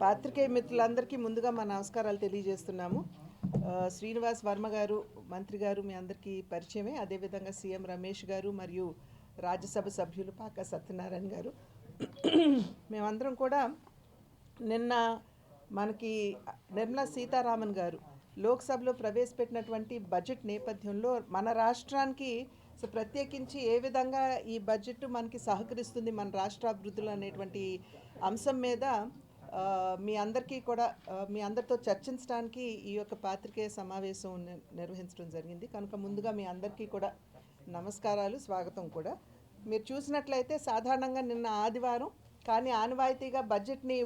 పాత్రికేయ మిత్రులందరికీ ముందుగా మా నమస్కారాలు తెలియజేస్తున్నాము. శ్రీనివాస్ వర్మ గారు మంత్రి గారు మీ అందరికీ పరిచయమే. అదేవిధంగా సీఎం రమేష్ గారు మరియు రాజ్యసభ సభ్యులు పాక సత్యనారాయణ గారు, మేమందరం కూడా నిన్న మనకి నిర్మలా సీతారామన్ గారు లోక్సభలో ప్రవేశపెట్టినటువంటి బడ్జెట్ నేపథ్యంలో మన రాష్ట్రానికి ప్రత్యేకించి ఏ విధంగా ఈ బడ్జెట్ మనకి సహకరిస్తుంది మన రాష్ట్ర అభివృద్ధులు అనేటువంటి అంశం మీద మీ అందరికీ కూడా మీ అందరితో చర్చించడానికి ఈ యొక్క పాత్రికేయ సమావేశం నిర్వహించడం జరిగింది. కనుక ముందుగా మీ అందరికీ కూడా నమస్కారాలు, స్వాగతం కూడా. మీరు చూసినట్లయితే సాధారణంగా నిన్న ఆదివారం, కానీ ఆనవాయితీగా బడ్జెట్ని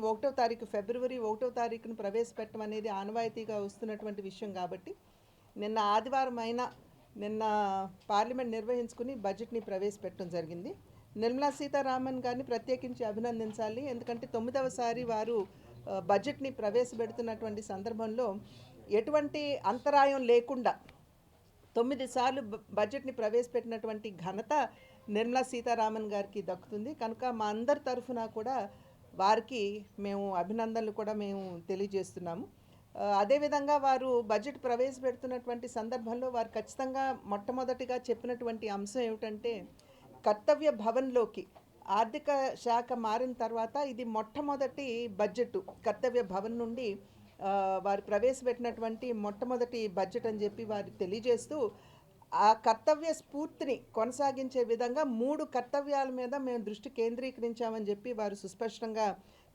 ఫిబ్రవరి 1వ తారీఖున ప్రవేశపెట్టడం అనేది ఆనవాయితీగా వస్తున్నటువంటి విషయం కాబట్టి నిన్న ఆదివారం అయినా నిన్న పార్లమెంట్ నిర్వహించుకుని బడ్జెట్ని ప్రవేశపెట్టడం జరిగింది. నిర్మలా సీతారామన్ గారిని ప్రత్యేకించి అభినందించాలి. ఎందుకంటే 9వసారి వారు బడ్జెట్ని ప్రవేశపెడుతున్నటువంటి సందర్భంలో ఎటువంటి అంతరాయం లేకుండా 9 సార్లు బడ్జెట్ని ప్రవేశపెట్టినటువంటి ఘనత నిర్మలా సీతారామన్ గారికి దక్కుతుంది. కనుక మా అందరి తరఫున కూడా వారికి మేము అభినందనలు కూడా మేము తెలియజేస్తున్నాము. అదేవిధంగా వారు బడ్జెట్ ప్రవేశపెడుతున్నటువంటి సందర్భంలో వారు ఖచ్చితంగా మొట్టమొదటిగా చెప్పినటువంటి అంశం ఏమిటంటే, కర్తవ్య భవన్లోకి ఆర్థిక శాఖ మారిన తర్వాత ఇది మొట్టమొదటి బడ్జెట్ కర్తవ్య భవన్ నుండి వారు ప్రవేశపెట్టినటువంటి మొట్టమొదటి బడ్జెట్ అని చెప్పి వారు తెలియజేస్తూ ఆ కర్తవ్య స్ఫూర్తిని కొనసాగించే విధంగా 3 కర్తవ్యాల మీద మేము దృష్టి కేంద్రీకరించామని చెప్పి వారు సుస్పష్టంగా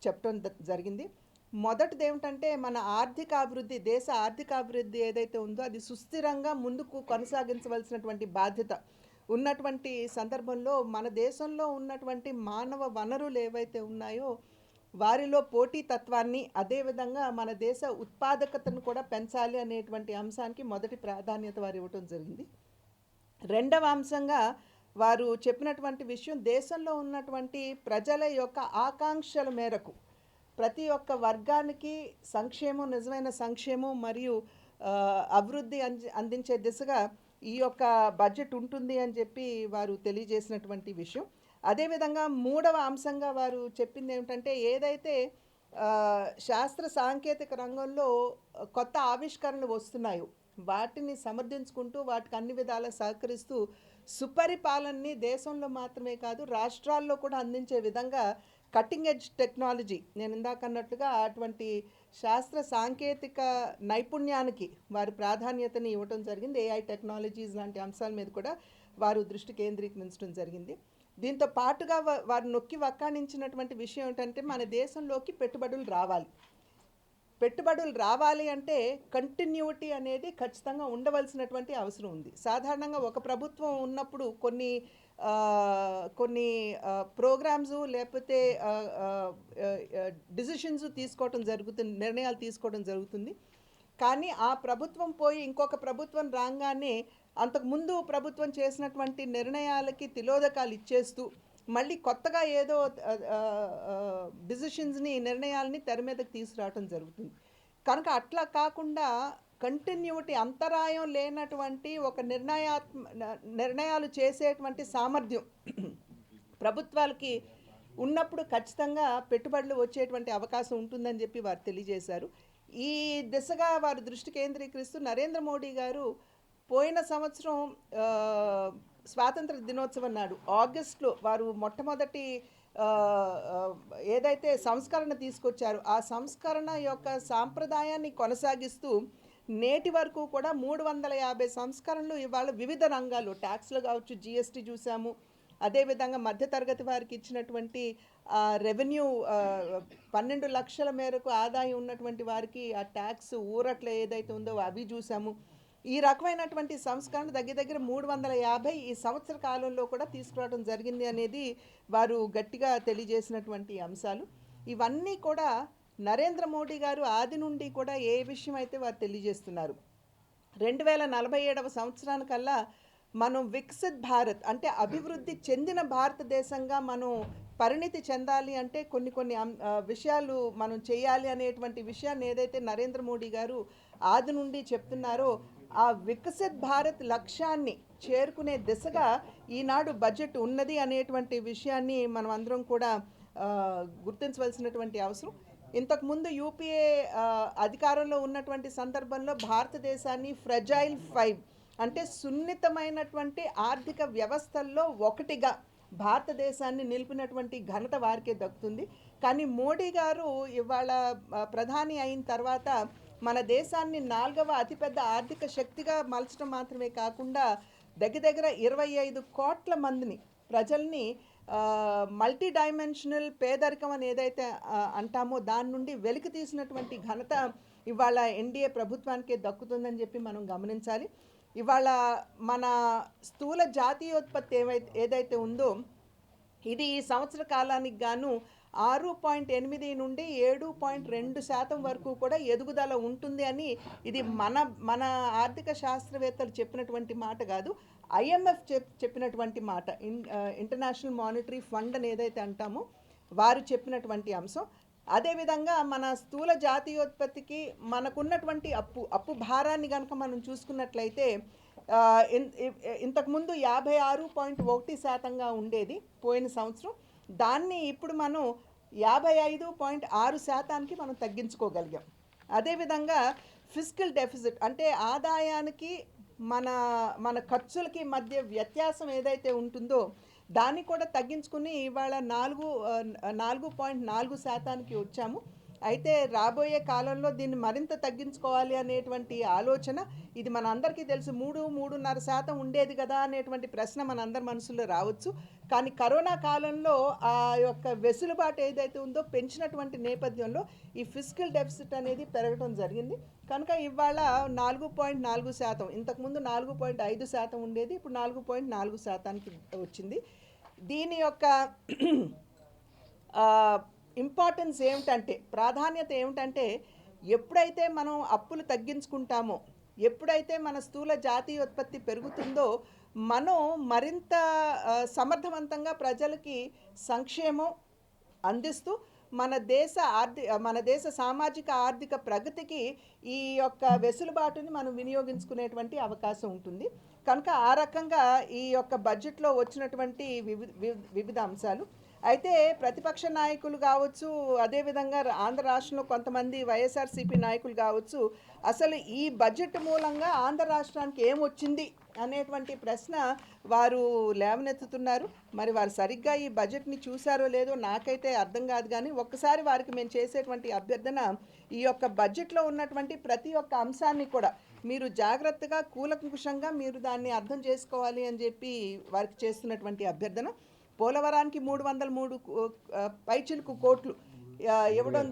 చెప్పడం జరిగింది. మొదటిది ఏమిటంటే, మన ఆర్థిక అభివృద్ధి, దేశ ఆర్థిక అభివృద్ధి ఏదైతే ఉందో అది సుస్థిరంగా ముందుకు కొనసాగించవలసినటువంటి బాధ్యత ఉన్నటువంటి సందర్భంలో మన దేశంలో ఉన్నటువంటి మానవ వనరులు ఏవైతే ఉన్నాయో వారిలో పోటీతత్వాన్ని, అదేవిధంగా మన దేశ ఉత్పాదకతను కూడా పెంచాలి అనేటువంటి అంశానికి మొదటి ప్రాధాన్యత వారు ఇవ్వటం జరిగింది. రెండవ అంశంగా వారు చెప్పినటువంటి విషయం, దేశంలో ఉన్నటువంటి ప్రజల యొక్క ఆకాంక్షల మేరకు ప్రతి ఒక్క వర్గానికి సంక్షేమం, నిజమైన సంక్షేమం మరియు అభివృద్ధి అందించే దిశగా ఈ యొక్క బడ్జెట్ ఉంటుంది అని చెప్పి వారు తెలియజేసినటువంటి విషయం. అదేవిధంగా మూడవ అంశంగా వారు చెప్పింది ఏమిటంటే, ఏదైతే శాస్త్ర సాంకేతిక రంగంలో కొత్త ఆవిష్కరణలు వస్తున్నాయో వాటిని సమర్థించుకుంటూ వాటికి అన్ని విధాలా సహకరిస్తూ సుపరిపాలనని దేశంలో మాత్రమే కాదు రాష్ట్రాల్లో కూడా అందించే విధంగా కటింగ్ ఎడ్జ్ టెక్నాలజీ, నేను ఇందాక అన్నట్లుగా అటువంటి శాస్త్ర సాంకేతిక నైపుణ్యానికి వారి ప్రాధాన్యతని ఇవ్వటం జరిగింది. ఏఐ టెక్నాలజీస్ లాంటి అంశాల మీద కూడా వారు దృష్టి కేంద్రీకరించడం జరిగింది. దీంతో పాటుగా వారు నొక్కి వక్కాణించినటువంటి విషయం ఏంటంటే, మన దేశంలోకి పెట్టుబడులు రావాలి అంటే కంటిన్యూటీ అనేది ఖచ్చితంగా ఉండవలసినటువంటి అవసరం ఉంది. సాధారణంగా ఒక ప్రభుత్వం ఉన్నప్పుడు కొన్ని ప్రోగ్రామ్స్ లేకపోతే డిసిషన్స్ నిర్ణయాలు తీసుకోవడం జరుగుతుంది. కానీ ఆ ప్రభుత్వం పోయి ఇంకొక ప్రభుత్వం రాగానే అంతకుముందు ప్రభుత్వం చేసినటువంటి నిర్ణయాలకి తిలోదకాలు ఇచ్చేస్తూ మళ్ళీ కొత్తగా ఏదో నిర్ణయాలని తెర మీదకి తీసుకురావడం జరుగుతుంది. కనుక అట్లా కాకుండా కంటిన్యూటీ, అంతరాయం లేనటువంటి ఒక నిర్ణయాలు చేసేటువంటి సామర్థ్యం ప్రభుత్వాలకి ఉన్నప్పుడు ఖచ్చితంగా పెట్టుబడులు వచ్చేటువంటి అవకాశం ఉంటుందని చెప్పి వారు తెలియజేశారు. ఈ దిశగా వారు దృష్టి కేంద్రీకరిస్తూ నరేంద్ర మోడీ గారు పోయిన సంవత్సరం స్వాతంత్ర దినోత్సవం నాడు ఆగస్టులో వారు మొట్టమొదటి ఏదైతే సంస్కరణ తీసుకొచ్చారో ఆ సంస్కరణ యొక్క సాంప్రదాయాన్ని కొనసాగిస్తూ నేటి వరకు కూడా 350 సంస్కరణలు ఇవాళ వివిధ రంగాలు, ట్యాక్స్లు కావచ్చు, జిఎస్టీ చూసాము, అదేవిధంగా మధ్యతరగతి వారికి ఇచ్చినటువంటి రెవెన్యూ 12 లక్షల మేరకు ఆదాయం ఉన్నటువంటి వారికి ఆ ట్యాక్స్ ఊరట్ల ఏదైతే ఉందో అవి చూసాము. ఈ రకమైనటువంటి సంస్కరణ దగ్గర దగ్గర 350 ఈ సంవత్సర కాలంలో కూడా తీసుకురావడం జరిగింది అనేది వారు గట్టిగా తెలియజేసినటువంటి అంశాలు. ఇవన్నీ కూడా నరేంద్ర మోడీ గారు ఆది నుండి కూడా ఏ విషయం అయితే వారు తెలియజేస్తున్నారు, 2047వ సంవత్సరానికల్లా మనం వికసిత్ భారత్ అంటే అభివృద్ధి చెందిన భారతదేశంగా మనం పరిణితి చెందాలి అంటే కొన్ని విషయాలు మనం చేయాలి అనేటువంటి విషయాన్ని ఏదైతే నరేంద్ర మోడీ గారు ఆది నుండి చెప్తున్నారో ఆ వికసిత్ భారత్ లక్ష్యాన్ని చేరుకునే దిశగా ఈనాడు బడ్జెట్ ఉన్నది అనేటువంటి విషయాన్ని మనం అందరం కూడా గుర్తించవలసినటువంటి అవసరం. ఇంతకుముందు యూపీఏ అధికారంలో ఉన్నటువంటి సందర్భంలో భారతదేశాన్ని ఫ్రెజైల్ 5 అంటే సున్నితమైనటువంటి ఆర్థిక వ్యవస్థల్లో ఒకటిగా భారతదేశాన్ని నిలిపినటువంటి ఘనత వారికే దక్కుతుంది. కానీ మోడీ గారు ఇవాళ ప్రధాని అయిన తర్వాత మన దేశాన్ని 4వ అతిపెద్ద ఆర్థిక శక్తిగా మలచడం మాత్రమే కాకుండా దగ్గర 25 కోట్ల మందిని ప్రజల్ని మల్టీ డైమెన్షనల్ పేదరికం అని ఏదైతే అంటామో దాని నుండి వెలికి తీసినటువంటి ఘనత ఇవాళ ఎన్డీఏ ప్రభుత్వానికే దక్కుతుందని చెప్పి మనం గమనించాలి. ఇవాళ మన స్థూల జాతీయోత్పత్తి ఏదైతే ఉందో ఇది ఈ సంవత్సర కాలానికి గాను 6.8 నుండి 7.2% వరకు కూడా ఎదుగుదల ఉంటుంది అని ఇది మన ఆర్థిక శాస్త్రవేత్తలు చెప్పినటువంటి మాట కాదు, ఐఎంఎఫ్ చెప్పినటువంటి మాట. ఇంటర్నేషనల్ మానిటరీ ఫండ్ అని ఏదైతే అంటామో వారు చెప్పినటువంటి అంశం. అదేవిధంగా మన స్థూల జాతీయోత్పత్తికి మనకున్నటువంటి అప్పు భారాన్ని కనుక మనం చూసుకున్నట్లయితే ఇంతకుముందు 56.1%గా ఉండేది పోయిన సంవత్సరం. దాన్ని ఇప్పుడు మనం 55.6%కి మనం తగ్గించుకోగలిగాం. అదేవిధంగా ఫిస్కల్ డెఫిసిట్ అంటే ఆదాయానికి మన ఖర్చులకి మధ్య వ్యత్యాసం ఏదైతే ఉంటుందో దాన్ని కూడా తగ్గించుకుని ఇవాళ 4.4%కి వచ్చాము. అయితే రాబోయే కాలంలో దీన్ని మరింత తగ్గించుకోవాలి అనేటువంటి ఆలోచన, ఇది మన అందరికీ తెలుసు 3-3.5% ఉండేది కదా అనేటువంటి ప్రశ్న మన అందరి మనసులో రావచ్చు. కానీ కరోనా కాలంలో ఆ యొక్క వెసులుబాటు ఏదైతే ఉందో పెంచినటువంటి నేపథ్యంలో ఈ ఫిస్కల్ డెఫిసిట్ అనేది పెరగడం జరిగింది. కనుక ఇవాళ 4.4%, ఇంతకుముందు 4.5% ఉండేది, ఇప్పుడు 4.4%కి వచ్చింది. దీని యొక్క ఇంపార్టెన్స్ ఏమిటంటే, ప్రాధాన్యత ఏమిటంటే, ఎప్పుడైతే మనం అప్పులు తగ్గించుకుంటామో, ఎప్పుడైతే మన స్థూల జాతీయోత్పత్తి పెరుగుతుందో మనం మరింత సమర్థవంతంగా ప్రజలకి సంక్షేమం అందిస్తూ మన దేశ సామాజిక ఆర్థిక ప్రగతికి ఈ యొక్క వెసులుబాటుని మనం వినియోగించుకునేటువంటి అవకాశం ఉంటుంది. కనుక ఆ రకంగా ఈ యొక్క బడ్జెట్లో వచ్చినటువంటి వివిధ అంశాలు. అయితే ప్రతిపక్ష నాయకులు కావచ్చు, అదేవిధంగా ఆంధ్ర రాష్ట్రంలో కొంతమంది వైఎస్ఆర్సీపీ నాయకులు కావచ్చు, అసలు ఈ బడ్జెట్ మూలంగా ఆంధ్ర రాష్ట్రానికి ఏమొచ్చింది అనేటువంటి ప్రశ్న వారు లేవనెత్తుతున్నారు. మరి వారు సరిగ్గా ఈ బడ్జెట్ని చూసారో లేదో నాకైతే అర్థం కాదు. కానీ ఒక్కసారి వారికి మేము చేసేటువంటి అభ్యర్థన, ఈ యొక్క బడ్జెట్లో ఉన్నటువంటి ప్రతి ఒక్క అంశాన్ని కూడా మీరు జాగ్రత్తగా కూలంకుషంగా మీరు దాన్ని అర్థం చేసుకోవాలి అని చెప్పి వారికి చేస్తున్నటువంటి అభ్యర్థన. పోలవరానికి 303 పైచిలుకు కోట్లు ఇవ్వడం,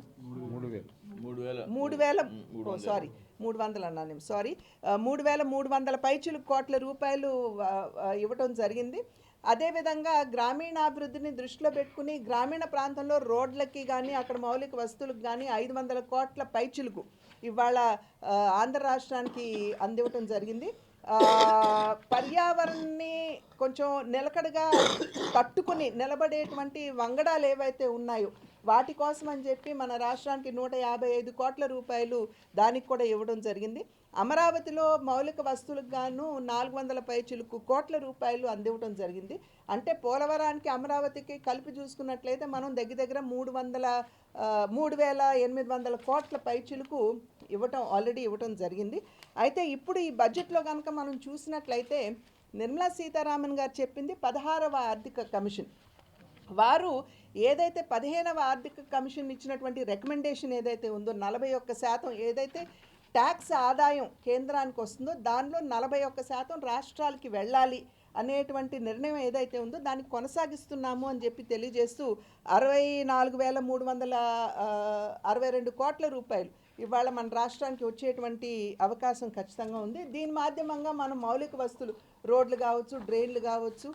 3,300 పైచిలుకు కోట్ల రూపాయలు ఇవ్వటం జరిగింది. అదేవిధంగా గ్రామీణాభివృద్ధిని దృష్టిలో పెట్టుకుని గ్రామీణ ప్రాంతంలో రోడ్లకి కానీ అక్కడ మౌలిక వస్తువులకు కానీ 500 కోట్ల పైచిలుకు ఇవాళ ఆంధ్ర రాష్ట్రానికి అందివ్వటం జరిగింది. పర్యావరణాన్ని కొంచెం నిలకడగా తట్టుకుని నిలబడేటువంటి వంగడాలు ఏవైతే ఉన్నాయో వాటి కోసం అని చెప్పి మన రాష్ట్రానికి 155 కోట్ల రూపాయలు దానికి కూడా ఇవ్వడం జరిగింది. అమరావతిలో మౌలిక వస్తువులకు గాను 400 పైచిలుకు కోట్ల రూపాయలు అందివ్వడం జరిగింది. అంటే పోలవరానికి అమరావతికి కలిపి చూసుకున్నట్లయితే మనం దగ్గర 3,800 కోట్ల పైచిలుకు ఆల్రెడీ ఇవ్వటం జరిగింది. అయితే ఇప్పుడు ఈ బడ్జెట్లో కనుక మనం చూసినట్లయితే నిర్మలా సీతారామన్ గారు చెప్పింది 16వ ఆర్థిక కమిషన్. వారు ఏదైతే 15వ ఆర్థిక కమిషన్ ఇచ్చినటువంటి రికమెండేషన్ ఏదైతే ఉందో 41% ఏదైతే ట్యాక్స్ ఆదాయం కేంద్రానికి వస్తుందో దానిలో 41% రాష్ట్రాలకి వెళ్ళాలి అనేటువంటి నిర్ణయం ఏదైతే ఉందో దాన్ని కొనసాగిస్తున్నాము అని చెప్పి తెలియజేస్తూ 64,362 కోట్ల రూపాయలు ఇవాళ మన రాష్ట్రానికి వచ్చేటువంటి అవకాశం ఖచ్చితంగా ఉంది. దీని మాధ్యమంగా మనం మౌలిక వస్తువులు, రోడ్లు కావచ్చు, డ్రైన్లు కావచ్చు,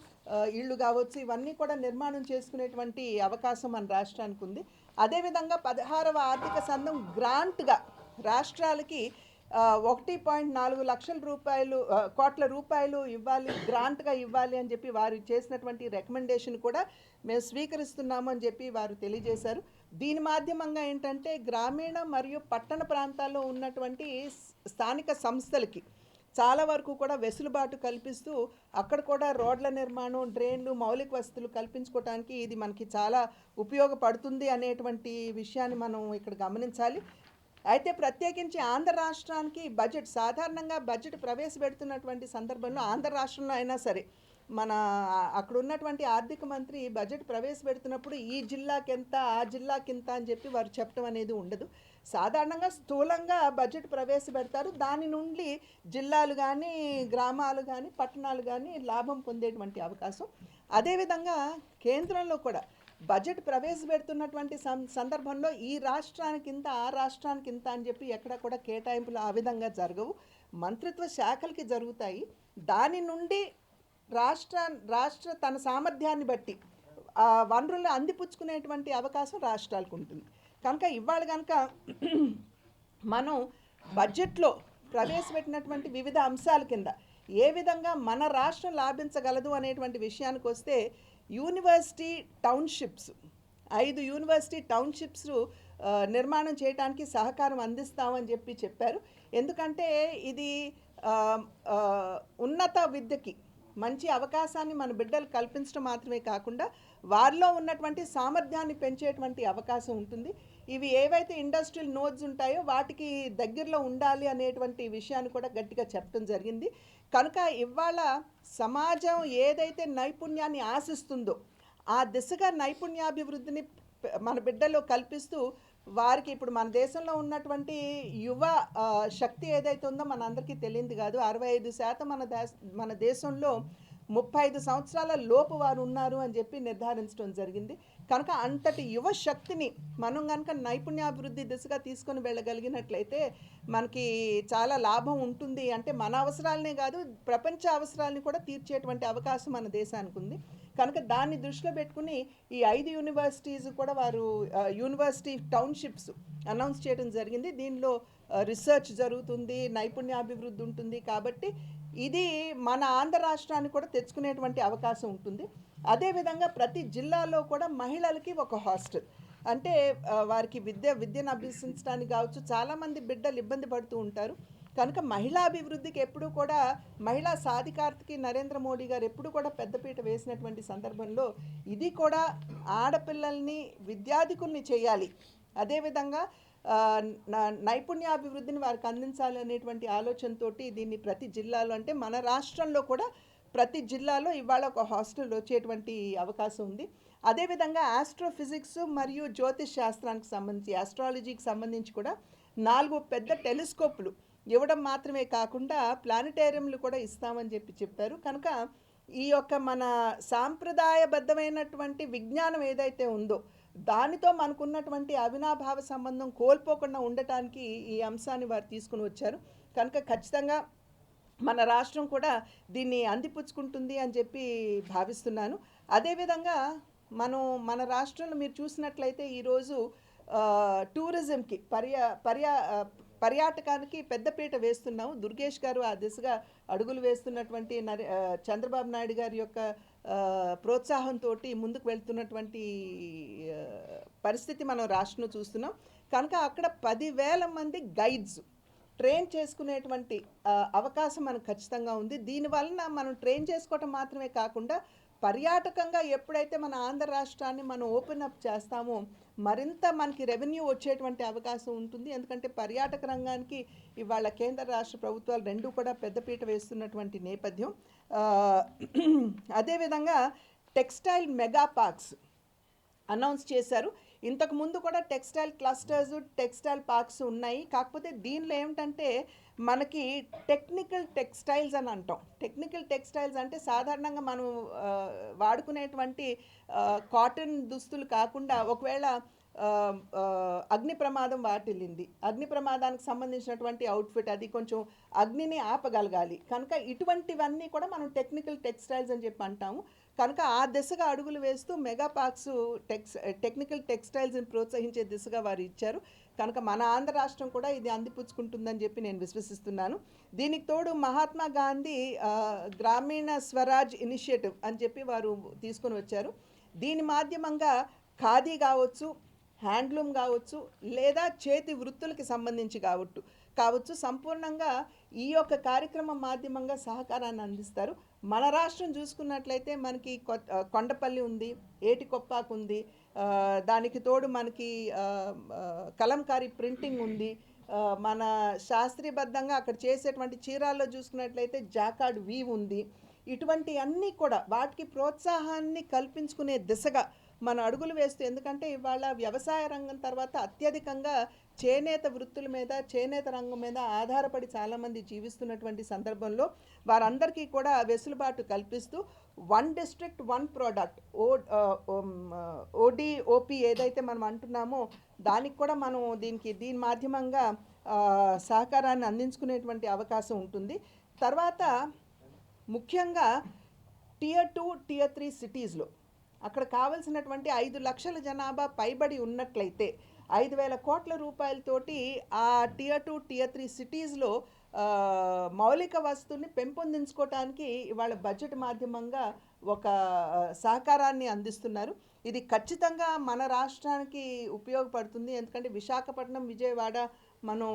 ఇళ్ళు కావచ్చు, ఇవన్నీ కూడా నిర్మాణం చేసుకునేటువంటి అవకాశం మన రాష్ట్రానికి ఉంది. అదేవిధంగా 16వ ఆర్థిక సంఘం గ్రాంట్గా రాష్ట్రాలకి 1.4 లక్షల కోట్ల రూపాయలు ఇవ్వాలి, గ్రాంట్గా ఇవ్వాలి అని చెప్పి వారు చేసినటువంటి రికమెండేషన్ కూడా మేము స్వీకరిస్తున్నాము అని చెప్పి వారు తెలియజేశారు. దీని మాధ్యమంగా ఏంటంటే గ్రామీణ మరియు పట్టణ ప్రాంతాల్లో ఉన్నటువంటి స్థానిక సంస్థలకి చాలా వరకు కూడా వెసులుబాటు కల్పిస్తూ అక్కడ కూడా రోడ్ల నిర్మాణం, డ్రైన్లు, మౌలిక వసతులు కల్పించుకోవడానికి ఇది మనకి చాలా ఉపయోగపడుతుంది అనేటువంటి విషయాన్ని మనం ఇక్కడ గమనించాలి. అయితే ప్రత్యేకించి ఆంధ్ర రాష్ట్రానికి సాధారణంగా బడ్జెట్ ప్రవేశపెడుతున్నటువంటి సందర్భంలో ఆంధ్ర రాష్ట్రంలో అయినా సరే మన అక్కడ ఉన్నటువంటి ఆర్థిక మంత్రి బడ్జెట్ ప్రవేశపెడుతున్నప్పుడు ఈ జిల్లాకి ఎంత, ఆ జిల్లాకి ఎంత అని చెప్పి వారు చెప్పడం అనేది ఉండదు. సాధారణంగా స్థూలంగా బడ్జెట్ ప్రవేశపెడతారు. దాని నుండి జిల్లాలు కానీ, గ్రామాలు కానీ, పట్టణాలు కానీ లాభం పొందేటువంటి అవకాశం. అదేవిధంగా కేంద్రంలో కూడా బడ్జెట్ ప్రవేశపెడుతున్నటువంటి సందర్భంలో ఈ రాష్ట్రానికి ఇంత, ఆ రాష్ట్రానికి ఇంత అని చెప్పి ఎక్కడ కూడా కేటాయింపులు ఆ విధంగా జరగవు. మంత్రిత్వ శాఖలకి జరుగుతాయి. దాని నుండి రాష్ట్ర తన సామర్థ్యాన్ని బట్టి వనరులను అందిపుచ్చుకునేటువంటి అవకాశం రాష్ట్రాలకు ఉంటుంది. కనుక ఇవాళ కనుక మనం బడ్జెట్లో ప్రవేశపెట్టినటువంటి వివిధ అంశాల కింద ఏ విధంగా మన రాష్ట్రం లాభించగలదు అనేటువంటి విషయానికి వస్తే యూనివర్సిటీ టౌన్షిప్స్ 5 యూనివర్సిటీ టౌన్షిప్స్ నిర్మాణం చేయడానికి సహకారం అందిస్తామని చెప్పారు. ఎందుకంటే ఇది ఉన్నత విద్యకి మంచి అవకాశాన్ని మన బిడ్డలు కల్పించడం మాత్రమే కాకుండా వారిలో ఉన్నటువంటి సామర్థ్యాన్ని పెంచేటువంటి అవకాశం ఉంటుంది. ఇవి ఏవైతే ఇండస్ట్రియల్ నోడ్స్ ఉంటాయో వాటికి దగ్గరలో ఉండాలి అనేటువంటి విషయాన్ని కూడా గట్టిగా చెప్పడం జరిగింది. కనుక ఇవాళ సమాజం ఏదైతే నైపుణ్యాన్ని ఆశిస్తుందో ఆ దిశగా నైపుణ్యాభివృద్ధిని మన బిడ్డల్లో కల్పిస్తూ వారికి ఇప్పుడు మన దేశంలో ఉన్నటువంటి యువ శక్తి ఏదైతే ఉందో మన అందరికీ తెలియదు కాదు. 65% మన దేశంలో 35 సంవత్సరాల లోపు వారు ఉన్నారు అని చెప్పి నిర్ధారించడం జరిగింది. కనుక అంతటి యువ శక్తిని మనం కనుక నైపుణ్యాభివృద్ధి దిశగా తీసుకొని వెళ్ళగలిగినట్లయితే మనకి చాలా లాభం ఉంటుంది. అంటే మన అవసరాలనే కాదు, ప్రపంచ అవసరాలని కూడా తీర్చేటువంటి అవకాశం మన దేశానికి ఉంది. కనుక దాన్ని దృష్టిలో పెట్టుకుని ఈ 5 యూనివర్సిటీస్ కూడా వారు యూనివర్సిటీ టౌన్షిప్స్ అనౌన్స్ చేయడం జరిగింది. దీనిలో రీసెర్చ్ జరుగుతుంది, నైపుణ్యాభివృద్ధి ఉంటుంది. కాబట్టి ఇది మన ఆంధ్ర రాష్ట్రాన్ని కూడా తెచ్చుకునేటువంటి అవకాశం ఉంటుంది. అదేవిధంగా ప్రతి జిల్లాలో కూడా మహిళలకి ఒక హాస్టల్, అంటే వారికి విద్యను అభ్యసించడానికి కావచ్చు, చాలామంది బిడ్డలు ఇబ్బంది పడుతూ ఉంటారు. కనుక మహిళా అభివృద్ధికి ఎప్పుడు కూడా మహిళా సాధికారతకి నరేంద్ర మోడీ గారు ఎప్పుడు కూడా పెద్దపీట వేసినటువంటి సందర్భంలో ఇది కూడా ఆడపిల్లల్ని విద్యాధికుల్ని చేయాలి, అదేవిధంగా నైపుణ్యాభివృద్ధిని వారికి అందించాలి అనేటువంటి ఆలోచనతో దీన్ని ప్రతి జిల్లాలో, అంటే మన రాష్ట్రంలో కూడా ప్రతి జిల్లాలో ఇవాళ ఒక హాస్టల్ వచ్చేటువంటి అవకాశం ఉంది. అదేవిధంగా ఆస్ట్రోఫిజిక్స్ మరియు జ్యోతిష్ శాస్త్రానికి సంబంధించి, ఆస్ట్రాలజీకి సంబంధించి కూడా 4 పెద్ద టెలిస్కోప్లు ఇవ్వడం మాత్రమే కాకుండా ప్లానిటేరియంలు కూడా ఇస్తామని చెప్పారు. కనుక ఈ యొక్క మన సాంప్రదాయబద్ధమైనటువంటి విజ్ఞానం ఏదైతే ఉందో దానితో మనకున్నటువంటి అవినాభావ సంబంధం కోల్పోకుండా ఉండటానికి ఈ అంశాన్ని వారు తీసుకుని వచ్చారు. కనుక ఖచ్చితంగా మన రాష్ట్రం కూడా దీన్ని అందిపుచ్చుకుంటుంది అని చెప్పి భావిస్తున్నాను. అదేవిధంగా మన రాష్ట్రంలో మీరు చూసినట్లయితే ఈరోజు టూరిజంకి పర్యాటకానికి పెద్దపీట వేస్తున్నాము. దుర్గేష్ గారు ఆ దిశగా అడుగులు వేస్తున్నటువంటి చంద్రబాబు నాయుడు గారి యొక్క ప్రోత్సాహంతో ముందుకు వెళ్తున్నటువంటి పరిస్థితి మనం రాష్ట్రంలో చూస్తున్నాం. కనుక అక్కడ 10,000 మంది గైడ్స్ ట్రైన్ చేసుకునేటువంటి అవకాశం మనకు ఖచ్చితంగా ఉంది. దీనివలన మనం ట్రైన్ చేసుకోవటం మాత్రమే కాకుండా పర్యాటకంగా ఎప్పుడైతే మన ఆంధ్ర రాష్ట్రాన్ని మనం ఓపెన్ అప్ చేస్తామో మరింత మనకి రెవెన్యూ వచ్చేటువంటి అవకాశం ఉంటుంది. ఎందుకంటే పర్యాటక రంగానికి ఇవాళ కేంద్ర రాష్ట్ర ప్రభుత్వాలు రెండూ కూడా పెద్దపీట వేస్తున్నటువంటి నేపథ్యం. అదేవిధంగా టెక్స్టైల్ మెగా పార్క్స్ అనౌన్స్ చేశారు. ఇంతకు ముందు కూడా టెక్స్టైల్ క్లస్టర్స్, టెక్స్టైల్ పార్క్స్ ఉన్నాయి. కాకపోతే దీనిలో ఏమిటంటే మనకి టెక్నికల్ టెక్స్టైల్స్ అని అంటాం. టెక్నికల్ టెక్స్టైల్స్ అంటే సాధారణంగా మనం వాడుకునేటువంటి కాటన్ దుస్తులు కాకుండా ఒకవేళ అగ్ని ప్రమాదం వాటిల్లింది, అగ్ని ప్రమాదానికి సంబంధించినటువంటి అవుట్ఫిట్, అది కొంచెం అగ్నిని ఆపగలగాలి కనుక ఇటువంటివన్నీ కూడా మనం టెక్నికల్ టెక్స్టైల్స్ అని చెప్పి అంటాము. కనుక ఆ దిశగా అడుగులు వేస్తూ మెగా పార్క్స్ టెక్నికల్ టెక్స్టైల్స్ని ప్రోత్సహించే దిశగా వారు ఇచ్చారు. కనుక మన ఆంధ్ర రాష్ట్రం కూడా ఇది అందిపుచ్చుకుంటుందని చెప్పి నేను విశ్వసిస్తున్నాను. దీనికి తోడు మహాత్మా గాంధీ గ్రామీణ స్వరాజ్ ఇనిషియేటివ్ అని చెప్పి వారు తీసుకొని వచ్చారు. దీని మాధ్యమంగా ఖాదీ కావచ్చు, హ్యాండ్లూమ్ కావచ్చు, లేదా చేతి వృత్తులకి సంబంధించి కావచ్చు సంపూర్ణంగా ఈ యొక్క కార్యక్రమం మాధ్యమంగా సహకారాన్ని అందిస్తారు. మన రాష్ట్రం చూసుకున్నట్లయితే మనకి కొండపల్లి ఉంది, ఏటికొప్పాకు ఉంది, దానికి తోడు మనకి కలంకారీ ప్రింటింగ్ ఉంది. మన శాస్త్రీయబద్ధంగా అక్కడ చేసేటువంటి చీరాల్లో చూసుకున్నట్లయితే జాకార్డ్ వీవ్ ఉంది. ఇటువంటి అన్నీ కూడా వాటికి ప్రోత్సాహాన్ని కల్పించుకునే దిశగా మన అడుగులు వేస్తూ, ఎందుకంటే ఇవాళ వ్యవసాయ రంగం తర్వాత అత్యధికంగా చేనేత వృత్తుల మీద, చేనేత రంగం మీద ఆధారపడి చాలామంది జీవిస్తున్నటువంటి సందర్భంలో వారందరికీ కూడా వెసులుబాటు కల్పిస్తూ one district one product ODOP ఏదైతే మనం అంటున్నామో దానికి కూడా మనం దీని మాధ్యమంగా సహకారాన్ని అందించుకునేటువంటి అవకాశం ఉంటుంది. తర్వాత ముఖ్యంగా Tier 2, Tier 3 సిటీస్లో అక్కడ కావలసినటువంటి 5 లక్షల జనాభా పైబడి ఉన్నట్లయితే 5,000 కోట్ల రూపాయలతోటి ఆ Tier 2, Tier 3 సిటీస్లో మౌలిక వస్తువుని పెంపొందించుకోవటానికి ఇవాళ బడ్జెట్ మాధ్యమంగా ఒక సహకారాన్ని అందిస్తున్నారు. ఇది ఖచ్చితంగా మన రాష్ట్రానికి ఉపయోగపడుతుంది. ఎందుకంటే విశాఖపట్నం, విజయవాడ మనం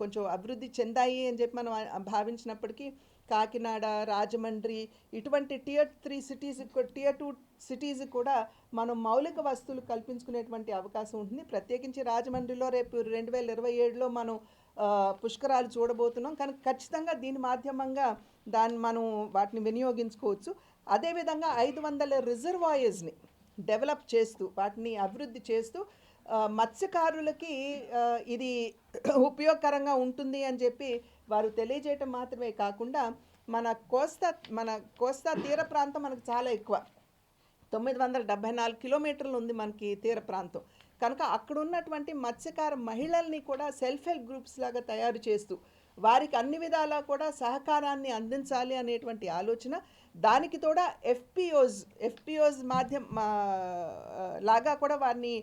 కొంచెం అభివృద్ధి చెందాయి అని చెప్పి మనం భావించినప్పటికీ కాకినాడ, రాజమండ్రి ఇటువంటి Tier 3 సిటీస్, Tier 2 సిటీస్ కూడా మనం మౌలిక వస్తువులు కల్పించుకునేటువంటి అవకాశం ఉంటుంది. ప్రత్యేకించి రాజమండ్రిలో రేపు 2027లో మనం పుష్కరాలు చూడబోతున్నాం. కానీ ఖచ్చితంగా దీని మాధ్యమంగా మనం వాటిని వినియోగించుకోవచ్చు. అదేవిధంగా 500 రిజర్వాయర్స్ని డెవలప్ చేస్తూ, వాటిని అభివృద్ధి చేస్తూ మత్స్యకారులకి ఇది ఉపయోగకరంగా ఉంటుంది అని చెప్పి వారు తెలియజేయటం మాత్రమే కాకుండా మన కోస్తా తీర ప్రాంతం మనకు చాలా ఎక్కువ, 974 కిలోమీటర్లు ఉంది మనకి తీర ప్రాంతం. కనుక అక్కడ ఉన్నటువంటి మత్స్యకార మహిళల్ని కూడా సెల్ఫ్ హెల్ప్ గ్రూప్స్ లాగా తయారు చేస్తూ వారికి అన్ని విధాలా కూడా సహకారాన్ని అందించాలి అనేటువంటి ఆలోచన. దానికి తోడా ఎఫ్పిఓస్ లాగా కూడా వారిని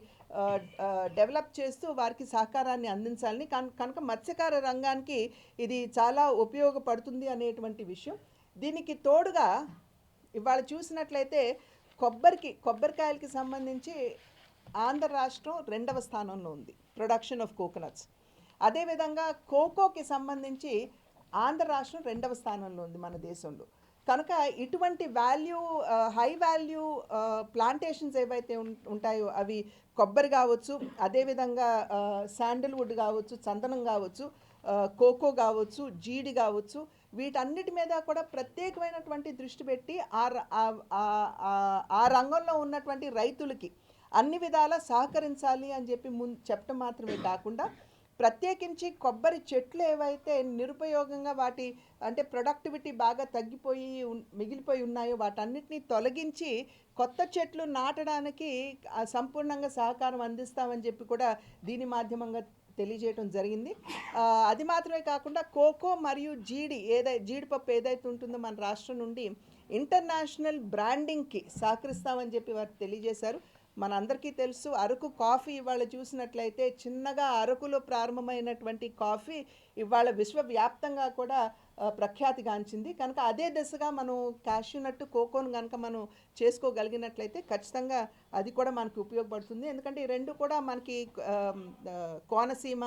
డెవలప్ చేస్తూ వారికి సహకారాన్ని అందించాలని, కనుక మత్స్యకార రంగానికి ఇది చాలా ఉపయోగపడుతుంది అనేటువంటి విషయం. దీనికి తోడుగా ఇవాళ చూసినట్లయితే కొబ్బరికాయలకి సంబంధించి ఆంధ్ర రాష్ట్రం 2వ స్థానంలో ఉంది, ప్రొడక్షన్ ఆఫ్ కోకోనట్స్. అదేవిధంగా కోకోకి సంబంధించి ఆంధ్ర రాష్ట్రం 2వ స్థానంలో ఉంది మన దేశంలో. కనుక ఇటువంటి హై వాల్యూ ప్లాంటేషన్స్ ఏవైతే ఉంటాయో అవి కొబ్బరి కావచ్చు, అదేవిధంగా శాండిల్వుడ్ కావచ్చు, చందనం కావచ్చు, కోకో కావచ్చు, జీడి కావచ్చు, వీటన్నిటి మీద కూడా ప్రత్యేకమైనటువంటి దృష్టి పెట్టి ఆ రంగంలో ఉన్నటువంటి రైతులకి అన్ని విధాలా సహకరించాలి అని చెప్పి చెప్పడం మాత్రమే కాకుండా ప్రత్యేకించి కొబ్బరి చెట్లు ఏవైతే నిరుపయోగంగా వాటి అంటే ప్రొడక్టివిటీ బాగా మిగిలిపోయి ఉన్నాయో వాటన్నిటిని తొలగించి కొత్త చెట్లు నాటడానికి సంపూర్ణంగా సహకారం అందిస్తామని చెప్పి కూడా దీని మాధ్యమంగా తెలియజేయడం జరిగింది. అది మాత్రమే కాకుండా కోకో మరియు జీడిపప్పు ఏదైతే ఉంటుందో మన రాష్ట్రం నుండి ఇంటర్నేషనల్ బ్రాండింగ్కి సహకరిస్తామని చెప్పి వారు తెలియజేశారు. మనందరికీ తెలుసు అరకు కాఫీ ఇవాళ చూసినట్లయితే చిన్నగా అరకులో ప్రారంభమైనటువంటి కాఫీ ఇవాళ విశ్వవ్యాప్తంగా కూడా ప్రఖ్యాతిగాంచింది. కనుక అదే దిశగా మనం క్యాష్యూనట్, కోకోను కనుక మనం చేసుకోగలిగినట్లయితే ఖచ్చితంగా అది కూడా మనకు ఉపయోగపడుతుంది. ఎందుకంటే ఈ రెండు కూడా మనకి కోనసీమ,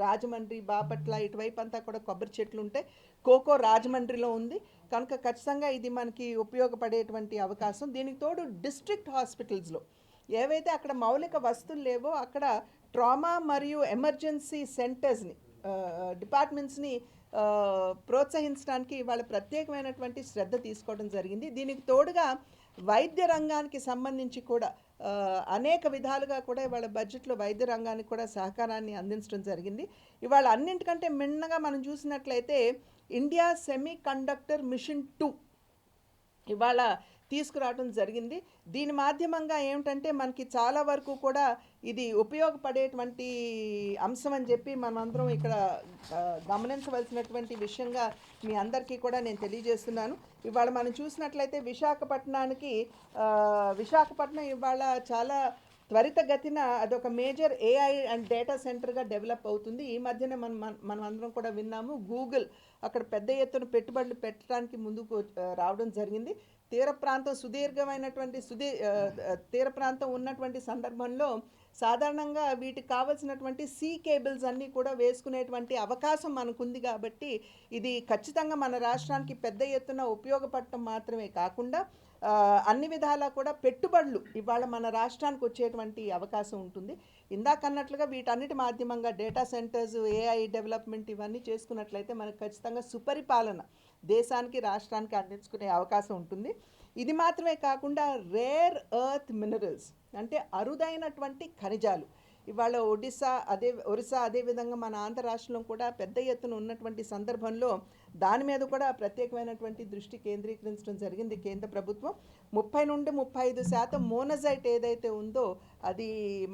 రాజమండ్రి, బాపట్ల ఇటువైపు అంతా కూడా కొబ్బరి చెట్లు ఉంటాయి. కోకో రాజమండ్రిలో ఉంది. కనుక ఖచ్చితంగా ఇది మనకి ఉపయోగపడేటువంటి అవకాశం. దీనికి తోడు డిస్ట్రిక్ట్ హాస్పిటల్స్లో ఏవైతే అక్కడ మౌలిక వస్తువులు లేవో అక్కడ ట్రామా మరియు ఎమర్జెన్సీ సెంటర్స్ని, డిపార్ట్మెంట్స్ని ప్రోత్సహించడానికి వాళ్ళ ప్రత్యేకమైనటువంటి శ్రద్ధ తీసుకోవడం జరిగింది. దీనికి తోడుగా వైద్య రంగానికి సంబంధించి కూడా అనేక విధాలుగా కూడా ఇవాళ బడ్జెట్లో వైద్య రంగానికి కూడా సహకారాన్ని అందించడం జరిగింది. ఇవాళ అన్నింటికంటే మిన్నగా మనం చూసినట్లయితే ఇండియా సెమీ కండక్టర్ మిషన్ 2 ఇవాళ తీసుకురావడం జరిగింది. దీని మాధ్యమంగా ఏమిటంటే మనకి చాలా వరకు కూడా ఇది ఉపయోగపడేటువంటి అంశం అని చెప్పి మనమందరం ఇక్కడ గమనించవలసినటువంటి విషయంగా మీ అందరికీ కూడా నేను తెలియజేస్తున్నాను. ఇవాళ మనం చూసినట్లయితే విశాఖపట్నం ఇవాళ చాలా త్వరితగతిన అదొక మేజర్ ఏఐ అండ్ డేటా సెంటర్గా డెవలప్ అవుతుంది. ఈ మధ్యనే మనం అందరం కూడా విన్నాము, గూగుల్ అక్కడ పెద్ద ఎత్తున పెట్టుబడులు పెట్టడానికి ముందుకు రావడం జరిగింది. తీర ప్రాంతం ఉన్నటువంటి సందర్భంలో సాధారణంగా వీటికి కావాల్సినటువంటి సీ కేబుల్స్ అన్నీ కూడా వేసుకునేటువంటి అవకాశం మనకుంది. కాబట్టి ఇది ఖచ్చితంగా మన రాష్ట్రానికి పెద్ద ఎత్తున ఉపయోగపడటం మాత్రమే కాకుండా అన్ని విధాలా కూడా పెట్టుబడులు ఇవాళ మన రాష్ట్రానికి వచ్చేటువంటి అవకాశం ఉంటుంది. ఇందాకన్నట్లుగా వీటన్నిటి మాధ్యమంగా డేటా సెంటర్స్, ఏఐ డెవలప్మెంట్ ఇవన్నీ చేసుకున్నట్లయితే మనకు ఖచ్చితంగా సుపరిపాలన దేశానికి, రాష్ట్రానికి అందించుకునే అవకాశం ఉంటుంది. ఇది మాత్రమే కాకుండా రేర్ ఎర్త్ మినరల్స్ అంటే అరుదైనటువంటి ఖనిజాలు ఇవాళ ఒరిస్సా అదేవిధంగా మన ఆంధ్ర రాష్ట్రంలో కూడా పెద్ద ఎత్తున ఉన్నటువంటి సందర్భంలో దాని మీద కూడా ప్రత్యేకమైనటువంటి దృష్టి కేంద్రీకరించడం జరిగింది కేంద్ర ప్రభుత్వం. 30 నుండి 35% మోనజైట్ ఏదైతే ఉందో అది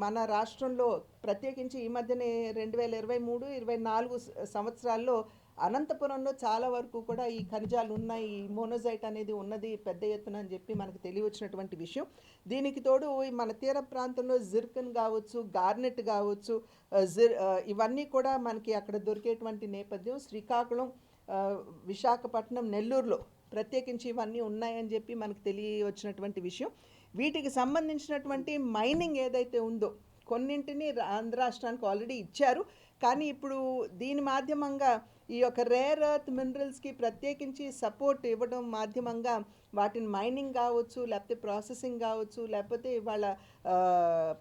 మన రాష్ట్రంలో ప్రత్యేకించి ఈ మధ్యనే 2023-24 సంవత్సరాల్లో అనంతపురంలో చాలా వరకు కూడా ఈ ఖనిజాలు ఉన్నాయి, ఈ మోనోజైట్ అనేది ఉన్నది పెద్ద ఎత్తున అని చెప్పి మనకు తెలియవచ్చినటువంటి విషయం. దీనికి తోడు మన తీర ప్రాంతంలో జిర్కన్ కావచ్చు, గార్నెట్ కావచ్చు, ఇవన్నీ కూడా మనకి అక్కడ దొరికేటువంటి నేపథ్యం. శ్రీకాకుళం, విశాఖపట్నం, నెల్లూరులో ప్రత్యేకించి ఇవన్నీ ఉన్నాయని చెప్పి మనకు తెలియవచ్చినటువంటి విషయం. వీటికి సంబంధించినటువంటి మైనింగ్ ఏదైతే ఉందో కొన్నింటిని ఆంధ్ర రాష్ట్రానికి ఆల్రెడీ ఇచ్చారు. కానీ ఇప్పుడు దీని మాధ్యమంగా ఈ యొక్క రేర్ ఎర్త్ మినరల్స్కి ప్రత్యేకించి సపోర్ట్ ఇవ్వడం మాధ్యమంగా వాటిని మైనింగ్ కావచ్చు, లేకపోతే ప్రాసెసింగ్ కావచ్చు, లేకపోతే వాళ్ళ